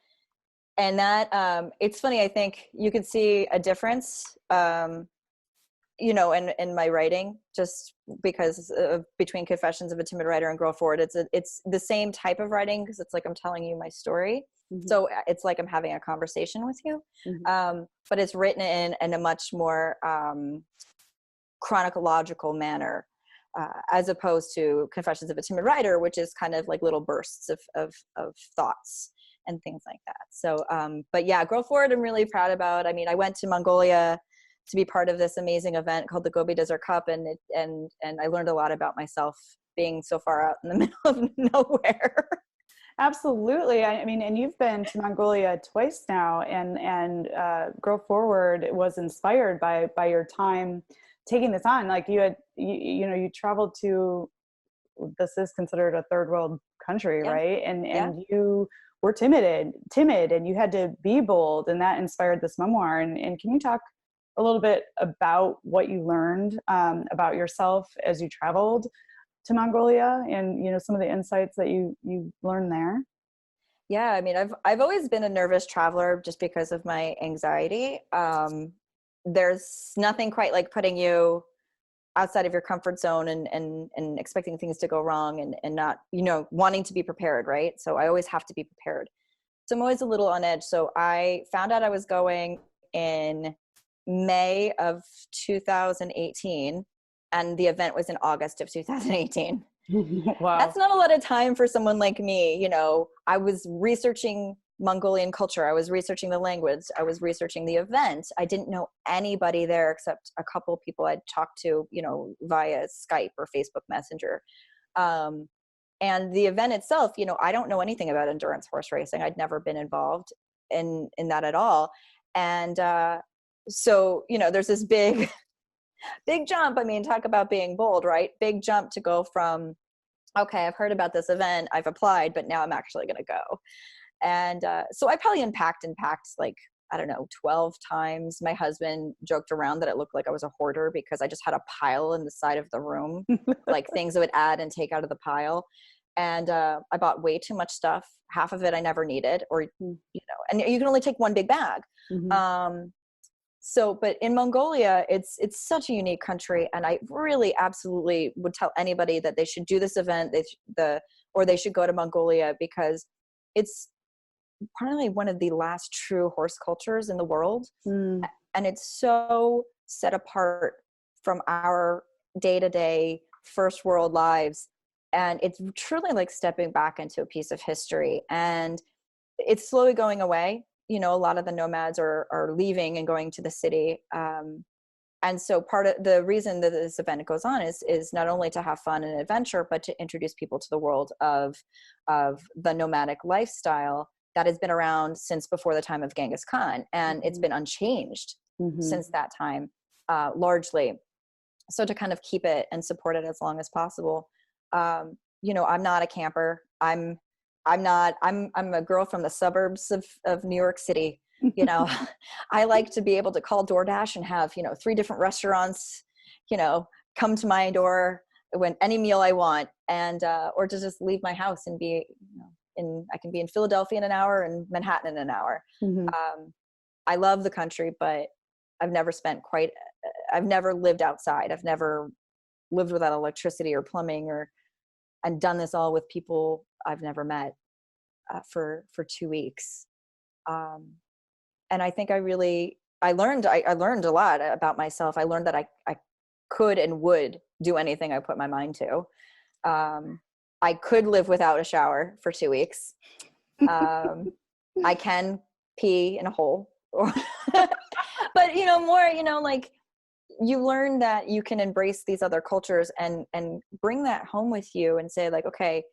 that it's funny. I think you could see a difference, you know, in my writing, just because between Confessions of a Timid Rider and Girl Forward, it's the same type of writing because it's like I'm telling you my story. So it's like I'm having a conversation with you, but it's written in a much more chronological manner, as opposed to Confessions of a Timid Rider, which is kind of like little bursts of thoughts and things like that. So, but yeah, Girl Forward, I'm really proud about. I mean, I went to Mongolia to be part of this amazing event called the Gobi Desert Cup, and I learned a lot about myself being so far out in the middle of nowhere.
Absolutely. I mean, and you've been to Mongolia twice now, and Girl Forward was inspired by your time taking this on. Like you traveled to, this is considered a third world country, right? And you were timid, and you had to be bold, and that inspired this memoir. And can you talk a little bit about what you learned about yourself as you traveled to Mongolia, and, you know, some of the insights that you learned there?
Yeah, I mean, I've always been a nervous traveler just because of my anxiety. There's nothing quite like putting you outside of your comfort zone and expecting things to go wrong and not, you know, wanting to be prepared, right? So I always have to be prepared. So I'm always a little on edge. So I found out I was going in May of 2018. And the event was in August of 2018.
Wow.
That's not a lot of time for someone like me. You know, I was researching Mongolian culture. I was researching the language. I was researching the event. I didn't know anybody there except a couple of people I'd talked to, you know, via Skype or Facebook Messenger. And the event itself, you know, I don't know anything about endurance horse racing. I'd never been involved in that at all. And so, you know, there's this big jump. I mean, talk about being bold, right? Big jump to go from, okay, I've heard about this event, I've applied, but now I'm actually going to go. And so I probably unpacked like, I don't know, 12 times. My husband joked around that it looked like I was a hoarder because I just had a pile in the side of the room, like things I would add and take out of the pile. And I bought way too much stuff. Half of it I never needed, or, and you can only take one big bag. But in Mongolia, it's such a unique country. And I really absolutely would tell anybody that they should do this event, or they should go to Mongolia, because it's probably one of the last true horse cultures in the world. And it's so set apart from our day-to-day first world lives. And it's truly like stepping back into a piece of history. And it's slowly going away. A lot of the nomads are leaving and going to the city. And so part of the reason that this event goes on is not only to have fun and adventure, but to introduce people to the world of the nomadic lifestyle that has been around since before the time of Genghis Khan. And it's been unchanged since that time, largely. So to kind of keep it and support it as long as possible. I'm not a camper. I'm a girl from the suburbs of New York City. I like to be able to call DoorDash and have, 3 different restaurants, come to my door when any meal I want, and, or to just leave my house and be, I can be in Philadelphia in an hour and Manhattan in an hour. I love the country, but I've never lived outside. I've never lived without electricity or plumbing and done this all with people I've never met for 2 weeks. And I think I learned a lot about myself. I learned that I could and would do anything I put my mind to. I could live without a shower for 2 weeks. I can pee in a hole, but like, you learn that you can embrace these other cultures and bring that home with you and say, like, okay,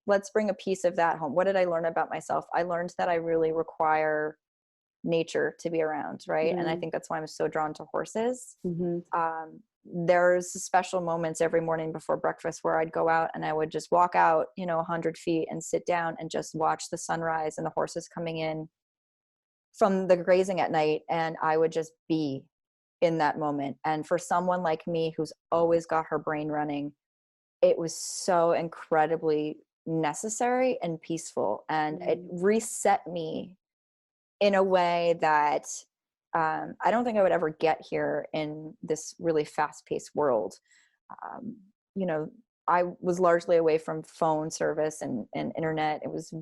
let's bring a piece of that home. What did I learn about myself? I learned that I really require nature to be around. Right. And I think that's why I'm so drawn to horses. There's special moments every morning before breakfast where I'd go out and I would just walk out, 100 feet and sit down and just watch the sunrise and the horses coming in from the grazing at night. And I would just be in that moment. And for someone like me, who's always got her brain running, it was so incredibly necessary and peaceful. And it reset me in a way that I don't think I would ever get here in this really fast-paced world. I was largely away from phone service and internet. It was,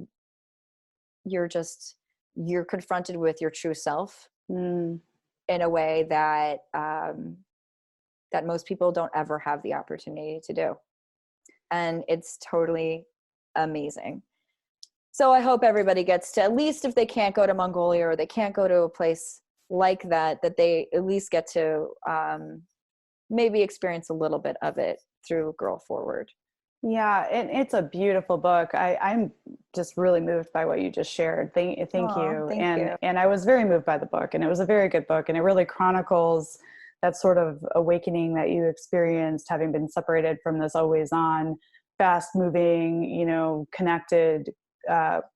you're confronted with your true self in a way that that most people don't ever have the opportunity to do. And it's totally amazing. So I hope everybody gets to, at least if they can't go to Mongolia or they can't go to a place like that they at least get to maybe experience a little bit of it through Girl Forward.
Yeah, and it's a beautiful book. I'm just really moved by what you just shared. Thank you.
Thank you.
And I was very moved by the book, and it was a very good book, and it really chronicles that sort of awakening that you experienced, having been separated from this always on, fast moving, connected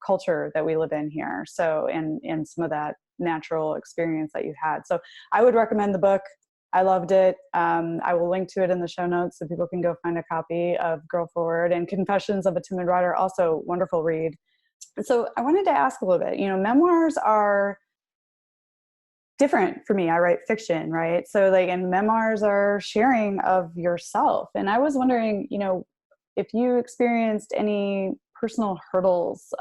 culture that we live in here. So, and some of that natural experience that you had. So I would recommend the book. I loved it. I will link to it in the show notes so people can go find a copy of Girl Forward, and Confessions of a Timid Rider, also wonderful read. So I wanted to ask a little bit, memoirs are different for me. I write fiction, right? So and memoirs are sharing of yourself. And I was wondering, if you experienced any personal hurdles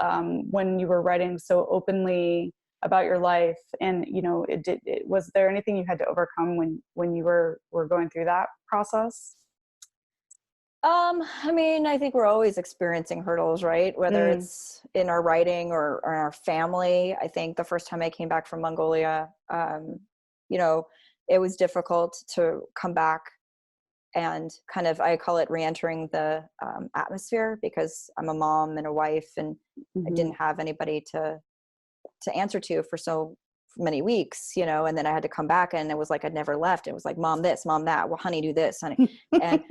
when you were writing so openly about your life, and was there anything you had to overcome when you were going through that process?
I think we're always experiencing hurdles, right? Whether it's in our writing or in our family. I think the first time I came back from Mongolia, it was difficult to come back and kind of, I call it re-entering the atmosphere, because I'm a mom and a wife, and I didn't have anybody to answer to for so many weeks, and then I had to come back, and it was like I'd never left. It was like, mom this, mom that, well, honey, do this, honey. And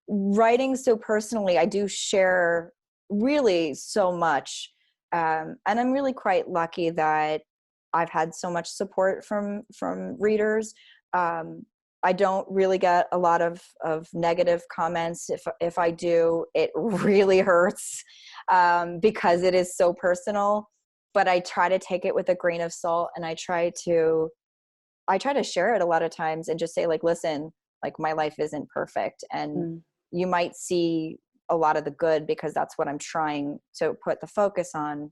writing so personally, I do share really so much. And I'm really quite lucky that I've had so much support from readers. I don't really get a lot of negative comments. If I do, it really hurts, because it is so personal, but I try to take it with a grain of salt, and I try to share it a lot of times and just say, like, listen, like, my life isn't perfect, and you might see a lot of the good, because that's what I'm trying to put the focus on.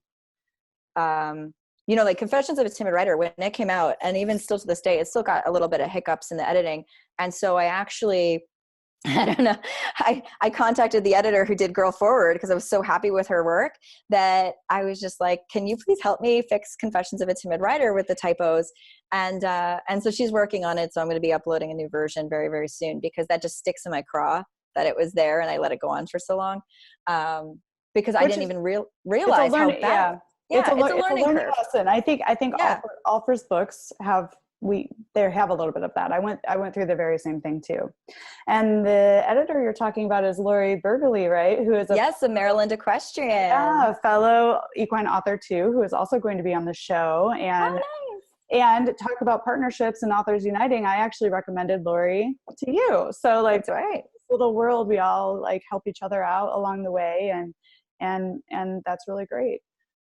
Like Confessions of a Timid Rider, when it came out, and even still to this day, it still got a little bit of hiccups in the editing. And so I actually, I don't know, I contacted the editor who did Girl Forward, because I was so happy with her work that I was just like, can you please help me fix Confessions of a Timid Rider with the typos? And so she's working on it. So I'm going to be uploading a new version very, very soon, because that just sticks in my craw that it was there and I let it go on for so long. Because I didn't even realize how bad.
Yeah,
it's a learning curve.
lesson. I think authors' books have a little bit of that. I went through the very same thing too. And the editor you're talking about is Lori Burgley, right? Who is
a Maryland Equestrian.
Yeah, a fellow equine author too, who is also going to be on the show. And and talk about partnerships and authors uniting. I actually recommended Lori to you. So like,
that's right.
This little world, we all like help each other out along the way, and that's really great.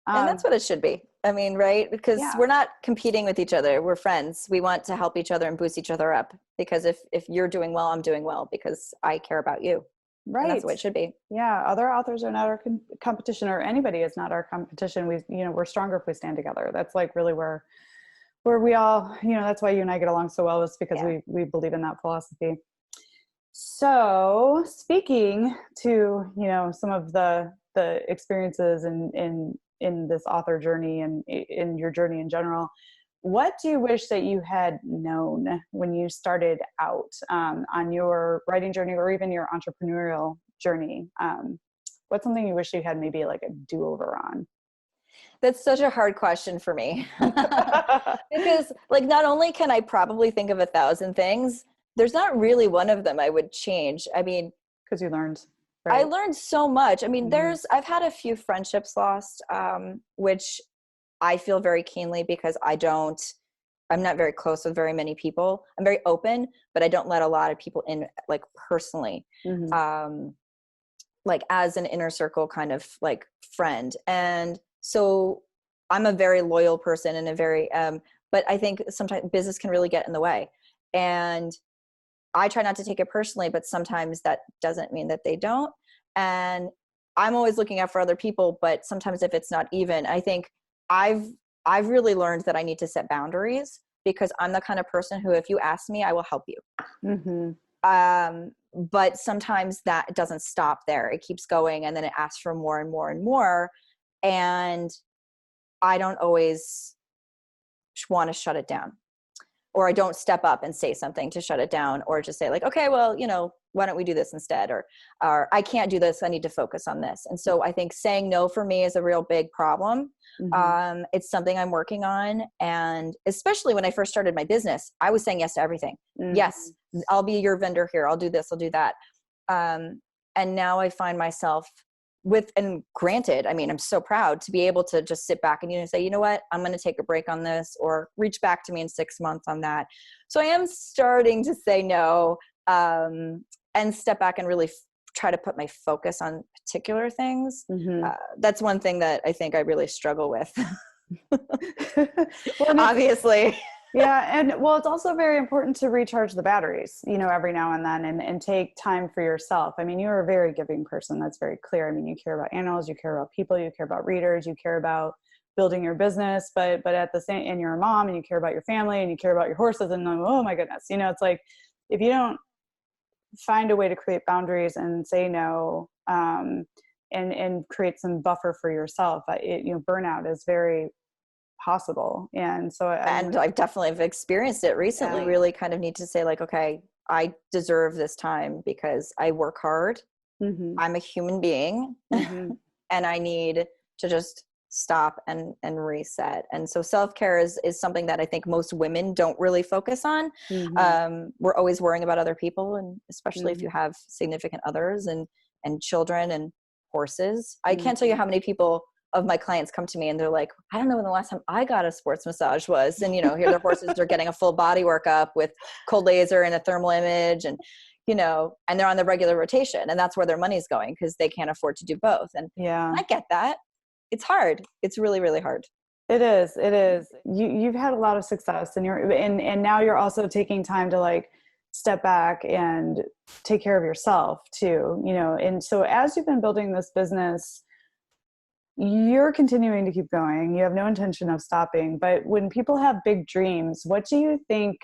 And that's what it should be. I mean, right? Because we're not competing with each other. We're friends. We want to help each other and boost each other up. Because if you're doing well, I'm doing well, because I care about you. Right. And that's what it should be.
Yeah. Other authors are not our competition, or anybody is not our competition. We're stronger if we stand together. That's like really where we all, that's why you and I get along so well, is because we believe in that philosophy. So speaking to, some of the experiences in this author journey and in your journey in general, what do you wish that you had known when you started out on your writing journey, or even your entrepreneurial journey? What's something you wish you had maybe like a do-over on?
That's such a hard question for me. Because like, not only can I probably think of 1,000 things, there's not really one of them I would change. I mean,
because you learned.
Right. I learned so much. I mean, I've had a few friendships lost, which I feel very keenly, because I'm not very close with very many people. I'm very open, but I don't let a lot of people in, like, personally, like as an inner circle kind of like friend. And so I'm a very loyal person, and a very, but I think sometimes business can really get in the way. And I try not to take it personally, but sometimes that doesn't mean that they don't. And I'm always looking out for other people, but sometimes if it's not even, I think I've really learned that I need to set boundaries, because I'm the kind of person who, if you ask me, I will help you. But sometimes that doesn't stop there. It keeps going, and then it asks for more and more and more. And I don't always want to shut it down. Or I don't step up and say something to shut it down, or just say like, okay, well, why don't we do this instead? Or I can't do this. I need to focus on this. And so I think saying no for me is a real big problem. It's something I'm working on. And especially when I first started my business, I was saying yes to everything. Yes, I'll be your vendor here. I'll do this. I'll do that. And now I find myself and granted, I mean, I'm so proud to be able to just sit back and say, you know what, I'm going to take a break on this, or reach back to me in 6 months on that. So I am starting to say no, and step back and really try to put my focus on particular things. That's one thing that I think I really struggle with. Well, obviously.
Yeah. And well, it's also very important to recharge the batteries, every now and then, and take time for yourself. I mean, you're a very giving person. That's very clear. I mean, you care about animals, you care about people, you care about readers, you care about building your business, but at the same, and you're a mom, and you care about your family, and you care about your horses, and oh my goodness, it's like, if you don't find a way to create boundaries and say no, and create some buffer for yourself, burnout is very possible. And so
I definitely have experienced it recently. Really kind of need to say like, okay, I deserve this time because I work hard. I'm a human being and I need to just stop and reset. And so self-care is something that I think most women don't really focus on. We're always worrying about other people, and especially if you have significant others and children. And horses. I can't tell you how many people of my clients come to me and they're like, I don't know when the last time I got a sports massage was. And, here their horses are getting a full body workup with cold laser and a thermal image and, and they're on the regular rotation, and that's where their money's going because they can't afford to do both. And I get that. It's hard. It's really, really hard.
It is. It is. You've had a lot of success, and and now you're also taking time to like step back and take care of yourself too, And so as you've been building this business, you're continuing to keep going. You have no intention of stopping. But when people have big dreams, what do you think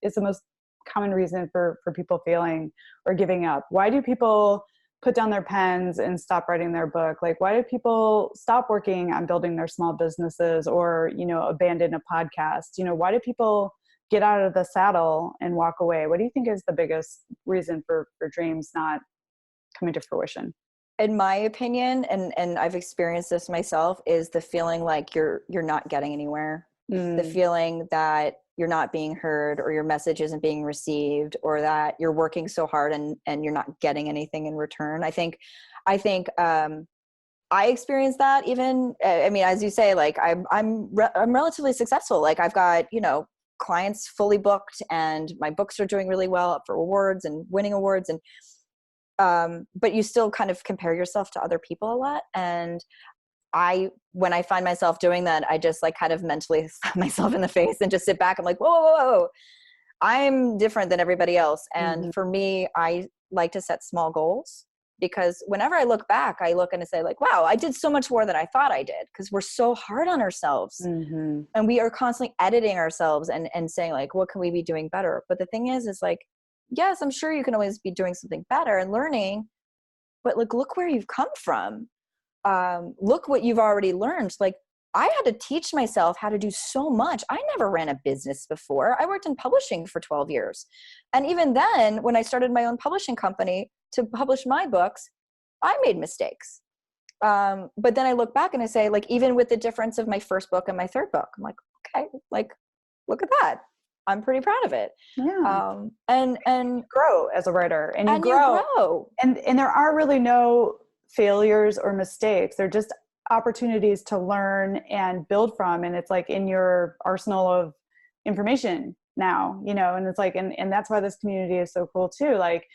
is the most common reason for people failing or giving up? Why do people put down their pens and stop writing their book? Like, why do people stop working on building their small businesses or, abandon a podcast? Why do people get out of the saddle and walk away? What do you think is the biggest reason for dreams not coming to fruition?
In my opinion, and I've experienced this myself, is the feeling like you're not getting anywhere. The feeling that you're not being heard, or your message isn't being received, or that you're working so hard and you're not getting anything in return. I think I experienced that even, as you say, like I'm relatively successful. Like I've got, clients fully booked and my books are doing really well, up for awards and winning awards. And, but you still kind of compare yourself to other people a lot. And when I find myself doing that, I just like kind of mentally slap myself in the face and just sit back. I'm like, whoa, whoa, whoa. I'm different than everybody else. And for me, I like to set small goals, because whenever I look back, I look and I say like, wow, I did so much more than I thought I did, because we're so hard on ourselves and we are constantly editing ourselves and saying like, what can we be doing better? But the thing is like, yes, I'm sure you can always be doing something better and learning, but like, look where you've come from. Look what you've already learned. Like I had to teach myself how to do so much. I never ran a business before. I worked in publishing for 12 years. And even then, when I started my own publishing company to publish my books, I made mistakes. But then I look back and I say, like, even with the difference of my first book and my third book, I'm like, okay, like, look at that. I'm pretty proud of it.
Yeah.
And
you grow as a writer, and you
grow.
And there are really no failures or mistakes. They're just opportunities to learn and build from. And it's like in your arsenal of information now, and it's like, and that's why this community is so cool too. Like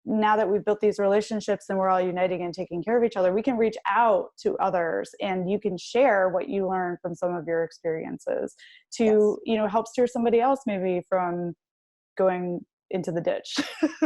now that we've built these relationships and we're all uniting and taking care of each other, we can reach out to others, and you can share what you learned from some of your experiences to, help steer somebody else maybe from going into the ditch,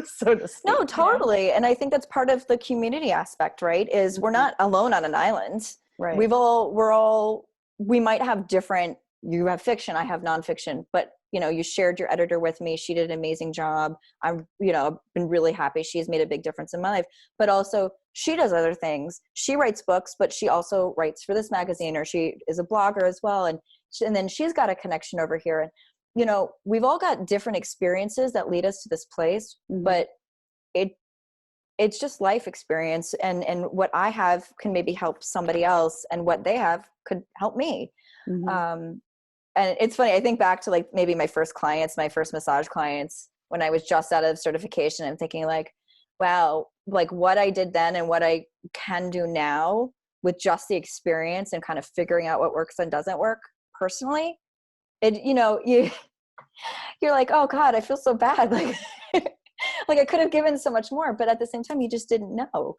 so to speak.
No, totally. And I think that's part of the community aspect, right? Is we're not alone on an island.
Right.
We might have different, you have fiction, I have nonfiction, but you shared your editor with me. She did an amazing job. I'm, been really happy. She's made a big difference in my life, but also she does other things. She writes books, but she also writes for this magazine, or she is a blogger as well. And then she's got a connection over here. And, we've all got different experiences that lead us to this place, but it's just life experience. And what I have can maybe help somebody else, and what they have could help me. And it's funny, I think back to like maybe my first massage clients, when I was just out of certification. I'm thinking like, wow, like what I did then and what I can do now with just the experience and kind of figuring out what works and doesn't work personally. You're like, oh God, I feel so bad. Like, like I could have given so much more, but at the same time, you just didn't know.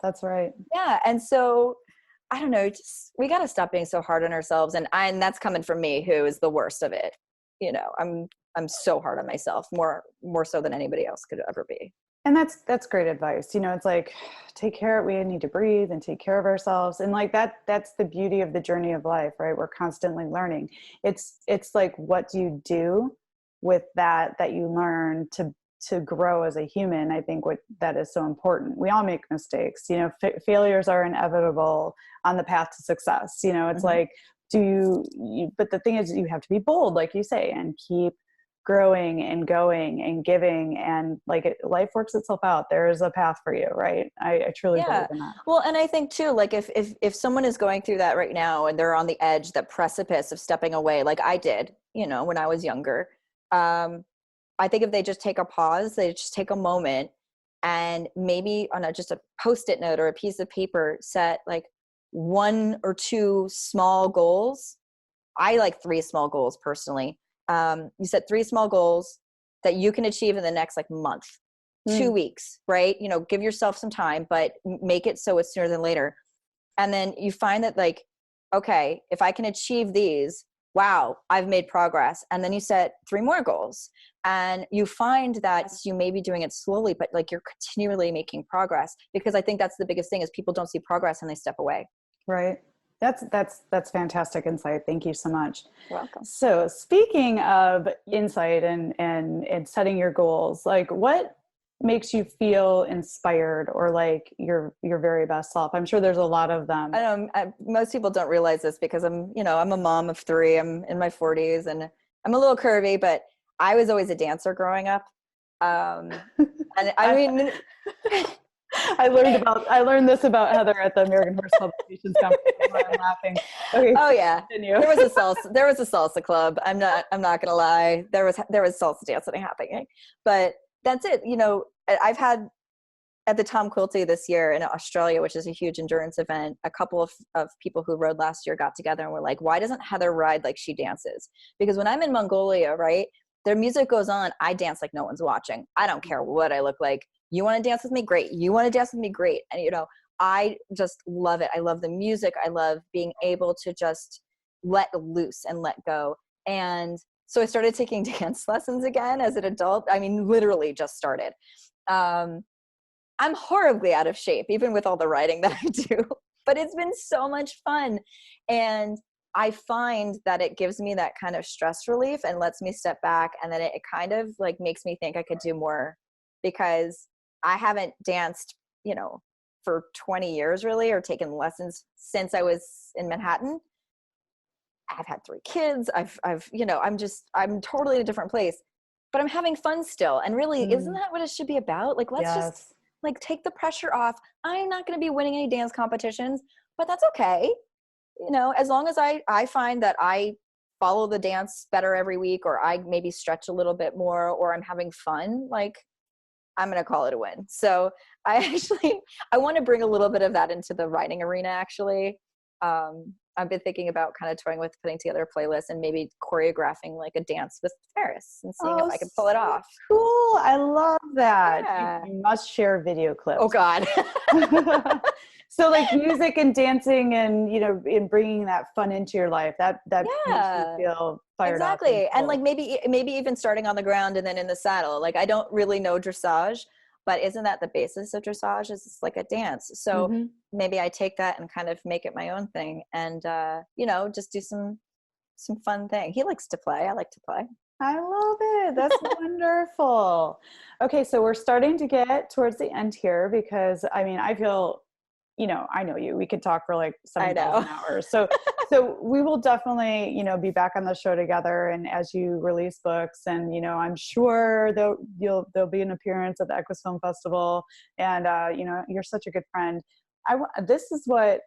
That's right.
Yeah. And so I don't know, we got to stop being so hard on ourselves. And that's coming from me, who is the worst of it. I'm so hard on myself, more so than anybody else could ever be.
And that's great advice. It's like, we need to breathe and take care of ourselves. And like that's the beauty of the journey of life, right? We're constantly learning. It's like, what do you do with that you learn to grow as a human? I think that is so important. We all make mistakes, failures are inevitable on the path to success. It's like, but the thing is, you have to be bold, like you say, and keep growing and going and giving, and like life works itself out. There is a path for you, right? I truly believe in that.
Well, and I think too, like if someone is going through that right now and they're on the edge, that precipice of stepping away, like I did, when I was younger, I think if they just take a pause, they just take a moment and maybe on just a Post-it note or a piece of paper, set like 1 or 2 small goals. I like 3 small goals personally. You set 3 small goals that you can achieve in the next like month, 2 weeks, right? You know, give yourself some time, but make it so it's sooner than later. And then you find that like, okay, if I can achieve these, wow, I've made progress. And then you set 3 more goals, and you find that you may be doing it slowly, but like you're continually making progress, because I think that's the biggest thing is people don't see progress and they step away.
Right. That's fantastic insight. Thank you so much.
You're welcome.
So speaking of insight and setting your goals, like what makes you feel inspired or like your very best self? I'm sure there's a lot of them.
Most people don't realize this because I'm a mom of 3. I'm in my 40s and I'm a little curvy, but I was always a dancer growing up. And I mean,
I learned this about Heather at the American Horse Publications Conference. I'm laughing. Okay,
oh yeah, continue. There was a salsa club. I'm not gonna lie. There was salsa dancing happening, but that's it. You know, I've had at the Tom Quilty this year in Australia, which is a huge endurance event, a couple of people who rode last year got together and were like, why doesn't Heather ride like she dances? Because when I'm in Mongolia, right, their music goes on, I dance like no one's watching. I don't care what I look like. You want to dance with me? Great. You want to dance with me? Great. And, you know, I just love it. I love the music. I love being able to just let loose and let go. And so I started taking dance lessons again as an adult. I mean, literally just started. I'm horribly out of shape, even with all the writing that I do, but it's been so much fun. And I find that it gives me that kind of stress relief and lets me step back. And then it kind of like makes me think I could do more, because I haven't danced, you know, for 20 years really, or taken lessons since I was in Manhattan. I've had 3 kids. I'm totally in a different place, but I'm having fun still. And really, isn't that what it should be about? Like, let's just like take the pressure off. I'm not going to be winning any dance competitions, but that's okay. You know, as long as I find that I follow the dance better every week, or I maybe stretch a little bit more, or I'm having fun, like I'm going to call it a win. So I want to bring a little bit of that into the writing arena, actually. I've been thinking about kind of toying with putting together a playlist and maybe choreographing like a dance with Ferris and seeing if I can pull it off.
Cool. I love that.
Yeah.
You must share video clips.
Oh God.
So like music and dancing and, you know, in bringing that fun into your life, that makes you feel fired up.
Exactly. And like maybe even starting on the ground and then in the saddle. Like I don't really know dressage, but isn't that the basis of dressage? Is like a dance. So maybe I take that and kind of make it my own thing, and you know, just do some fun thing. He likes to play. I like to play.
I love it. That's wonderful. Okay, so we're starting to get towards the end here, because I mean, I feel, you know, I know you. We could talk for like 7,000 hours. So we will definitely, you know, be back on the show together. And as you release books, and, you know, I'm sure there'll be an appearance at the Equus Film Festival. And, you know, you're such a good friend. This is what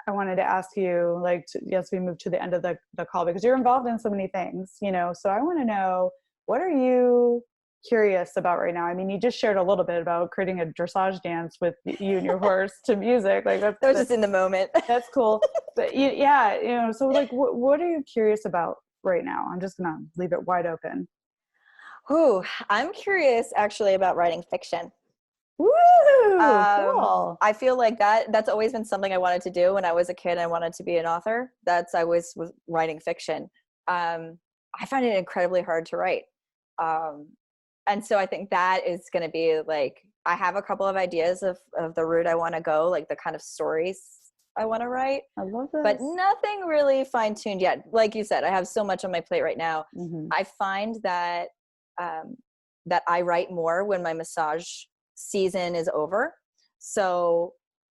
I wanted to ask you, like, yes, we moved to the end of the call, because you're involved in so many things, you know, so I want to know, what are you curious about right now? I mean, you just shared a little bit about creating a dressage dance with you and your horse to music. Like that
was just in the moment.
That's cool. But yeah, you know, so like, what are you curious about right now? I'm just going to leave it wide open.
Ooh, I'm curious actually about writing fiction.
Woo! Cool.
I feel like that's always been something I wanted to do when I was a kid. I wanted to be an author. I was writing fiction. I find it incredibly hard to write. And so I think that is going to be like, I have a couple of ideas of the route I want to go, like the kind of stories I want to write.
I love this.
But nothing really fine-tuned yet. Like you said, I have so much on my plate right now. I find that that I write more when my massage season is over. So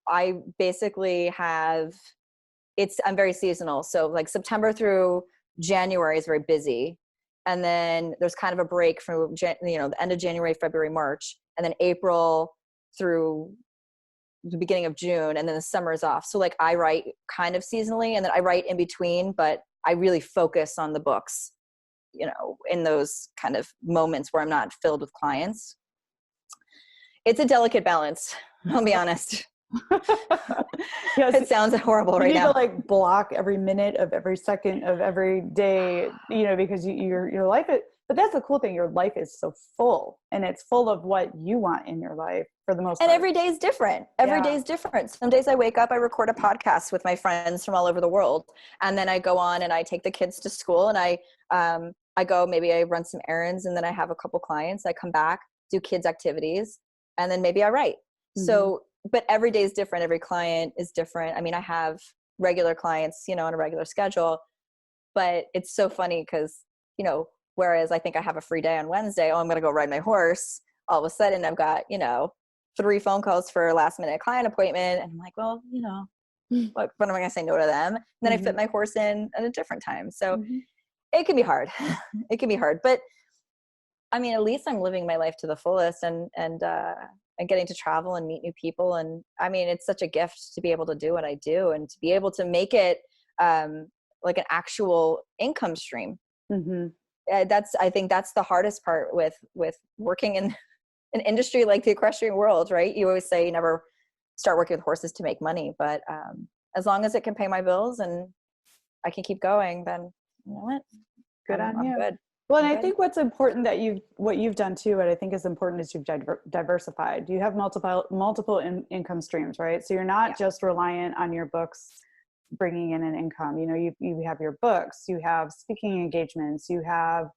I basically I'm very seasonal. So like September through January is very busy. And then there's kind of a break from, you know, the end of January, February, March, and then April through the beginning of June, and then the summer is off. So like I write kind of seasonally, and then I write in between, but I really focus on the books, you know, in those kind of moments where I'm not filled with clients. It's a delicate balance. I'll be honest.
Yes,
It sounds horrible right
you need
now.
to like block every minute of every second of every day, because your life is, but that's the cool thing. Your life is so full, and it's full of what you want in your life for the most
And
part.
every day is different. Every day is different. Some days I wake up, I record a podcast with my friends from all over the world. And then I go on and I take the kids to school, and I go, maybe I run some errands, and then I have a couple clients. I come back, do kids activities, and then maybe I write. Mm-hmm. So, but every day is different. Every client is different. I mean, I have regular clients, on a regular schedule, but it's so funny because, whereas I think I have a free day on Wednesday, I'm going to go ride my horse. All of a sudden I've got, 3 phone calls for a last minute client appointment. And I'm like, well, what am I going to say no to them? And then I fit my horse in at a different time. So it can be hard. It can be hard, but I mean, at least I'm living my life to the fullest and getting to travel and meet new people. And I mean, it's such a gift to be able to do what I do and to be able to make it like an actual income stream. Mm-hmm. I think that's the hardest part with working in an industry like the equestrian world, right? You always say you never start working with horses to make money, but as long as it can pay my bills and I can keep going, then you know what?
Good on you.
Good.
Well, and I think what's important that what you've done too, what I think is important is you've diversified. You have multiple income streams, right? So you're not just reliant on your books bringing in an income. You have your books, you have speaking engagements, you have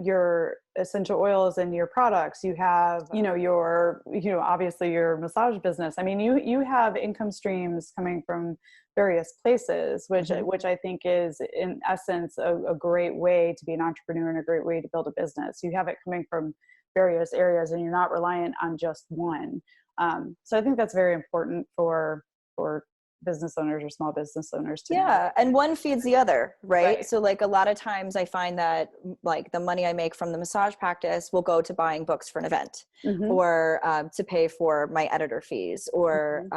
your essential oils and your products, you have your obviously your massage business. I mean, you have income streams coming from various places, which I think is in essence a great way to be an entrepreneur and a great way to build a business. You have it coming from various areas and you're not reliant on just one. So I think that's very important for business owners or small business owners to know.
And one feeds the other, right? So like a lot of times I find that like the money I make from the massage practice will go to buying books for an event or to pay for my editor fees or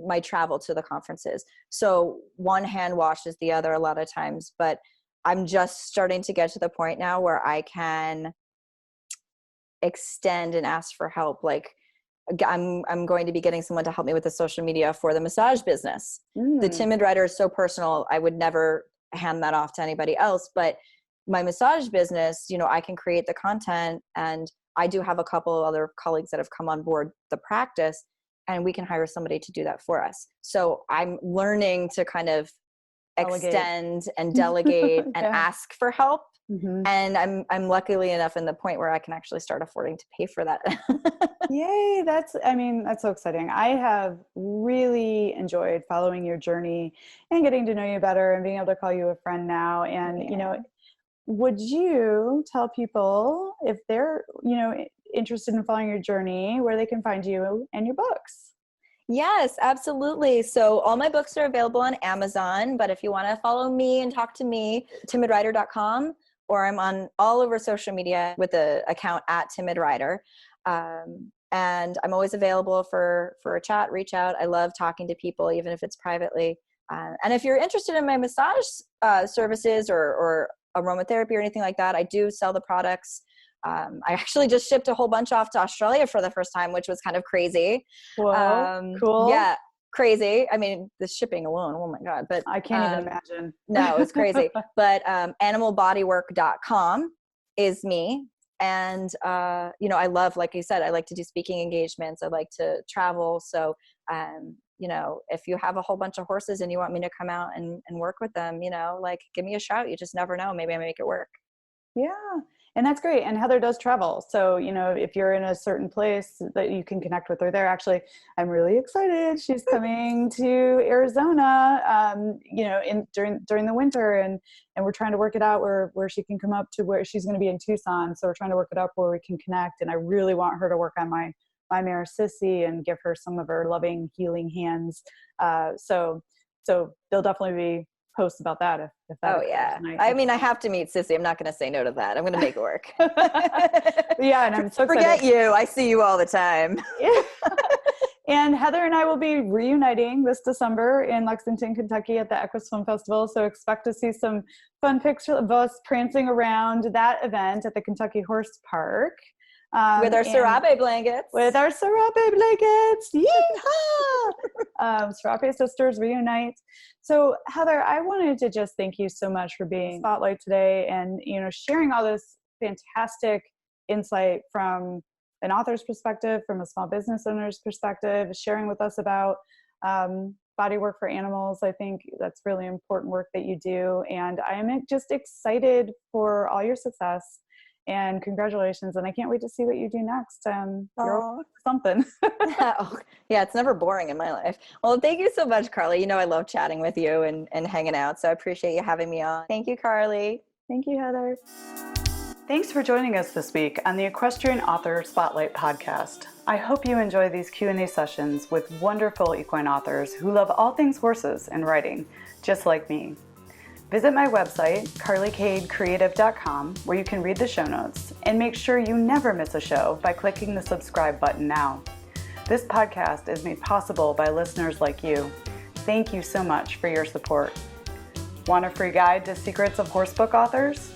my travel to the conferences. So one hand washes the other a lot of times, but I'm just starting to get to the point now where I can extend and ask for help. Like I'm going to be getting someone to help me with the social media for the massage business. The Timid Rider is so personal. I would never hand that off to anybody else, but my massage business, I can create the content, and I do have a couple of other colleagues that have come on board the practice, and we can hire somebody to do that for us. So I'm learning to kind of extend and delegate and ask for help. And I'm luckily enough in the point where I can actually start affording to pay for that.
Yay. That's so exciting. I have really enjoyed following your journey and getting to know you better and being able to call you a friend now. And, would you tell people if they're, interested in following your journey, where they can find you and your books?
Yes, absolutely. So all my books are available on Amazon, but if you want to follow me and talk to me, timidrider.com, or I'm on all over social media with the account at Timid Rider. And I'm always available for a chat, reach out. I love talking to people, even if it's privately. And if you're interested in my massage services or aromatherapy or anything like that, I do sell the products. I actually just shipped a whole bunch off to Australia for the first time, which was kind of crazy.
Whoa, cool.
Yeah, crazy. I mean, the shipping alone, oh my God. But
I can't even imagine.
No, it's crazy. But animalbodywork.com is me. And, I love, like you said, I like to do speaking engagements. I like to travel. So, if you have a whole bunch of horses and you want me to come out and work with them, give me a shout. You just never know. Maybe I make it work. Yeah.
And that's great. And Heather does travel. So, if you're in a certain place that you can connect with her there. Actually, I'm really excited. She's coming to Arizona, during the winter, and we're trying to work it out where she can come up to where she's going to be in Tucson. So we're trying to work it up where we can connect. And I really want her to work on my mare Sissy and give her some of her loving, healing hands. So there'll definitely be posts about that if that.
Oh yeah. I mean, I have to meet Sissy. I'm not going to say no to that. I'm going to make it work.
Yeah. And I'm so excited.
Forget you. I see you all the time.
Yeah. And Heather and I will be reuniting this December in Lexington, Kentucky at the Equus Film Festival. So expect to see some fun pictures of us prancing around that event at the Kentucky Horse Park.
With our serape blankets.
With our serape blankets. Yeehaw! Serape sisters reunite. So Heather, I wanted to just thank you so much for being Spotlight today and, sharing all this fantastic insight from an author's perspective, from a small business owner's perspective, sharing with us about body work for animals. I think that's really important work that you do. And I'm just excited for all your success. And congratulations. And I can't wait to see what you do next. You're something.
Yeah, it's never boring in my life. Well, thank you so much, Carly. I love chatting with you and hanging out. So I appreciate you having me on. Thank you, Carly.
Thank you, Heather. Thanks for joining us this week on the Equestrian Author Spotlight podcast. I hope you enjoy these Q&A sessions with wonderful equine authors who love all things horses and riding, just like me. Visit my website, carlykadecreative.com, where you can read the show notes, and make sure you never miss a show by clicking the subscribe button now. This podcast is made possible by listeners like you. Thank you so much for your support. Want a free guide to secrets of horsebook authors?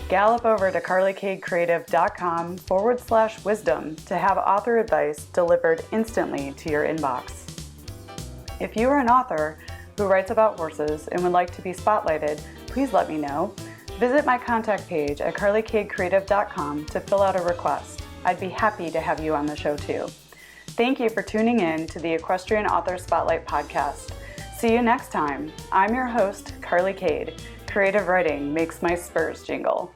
Gallop over to carlykadecreative.com/wisdom to have author advice delivered instantly to your inbox. If you are an author who writes about horses and would like to be spotlighted, please let me know. Visit my contact page at carlykadecreative.com to fill out a request. I'd be happy to have you on the show too. Thank you for tuning in to the Equestrian Author Spotlight podcast. See you next time. I'm your host, Carly Kade. Creative writing makes my spurs jingle.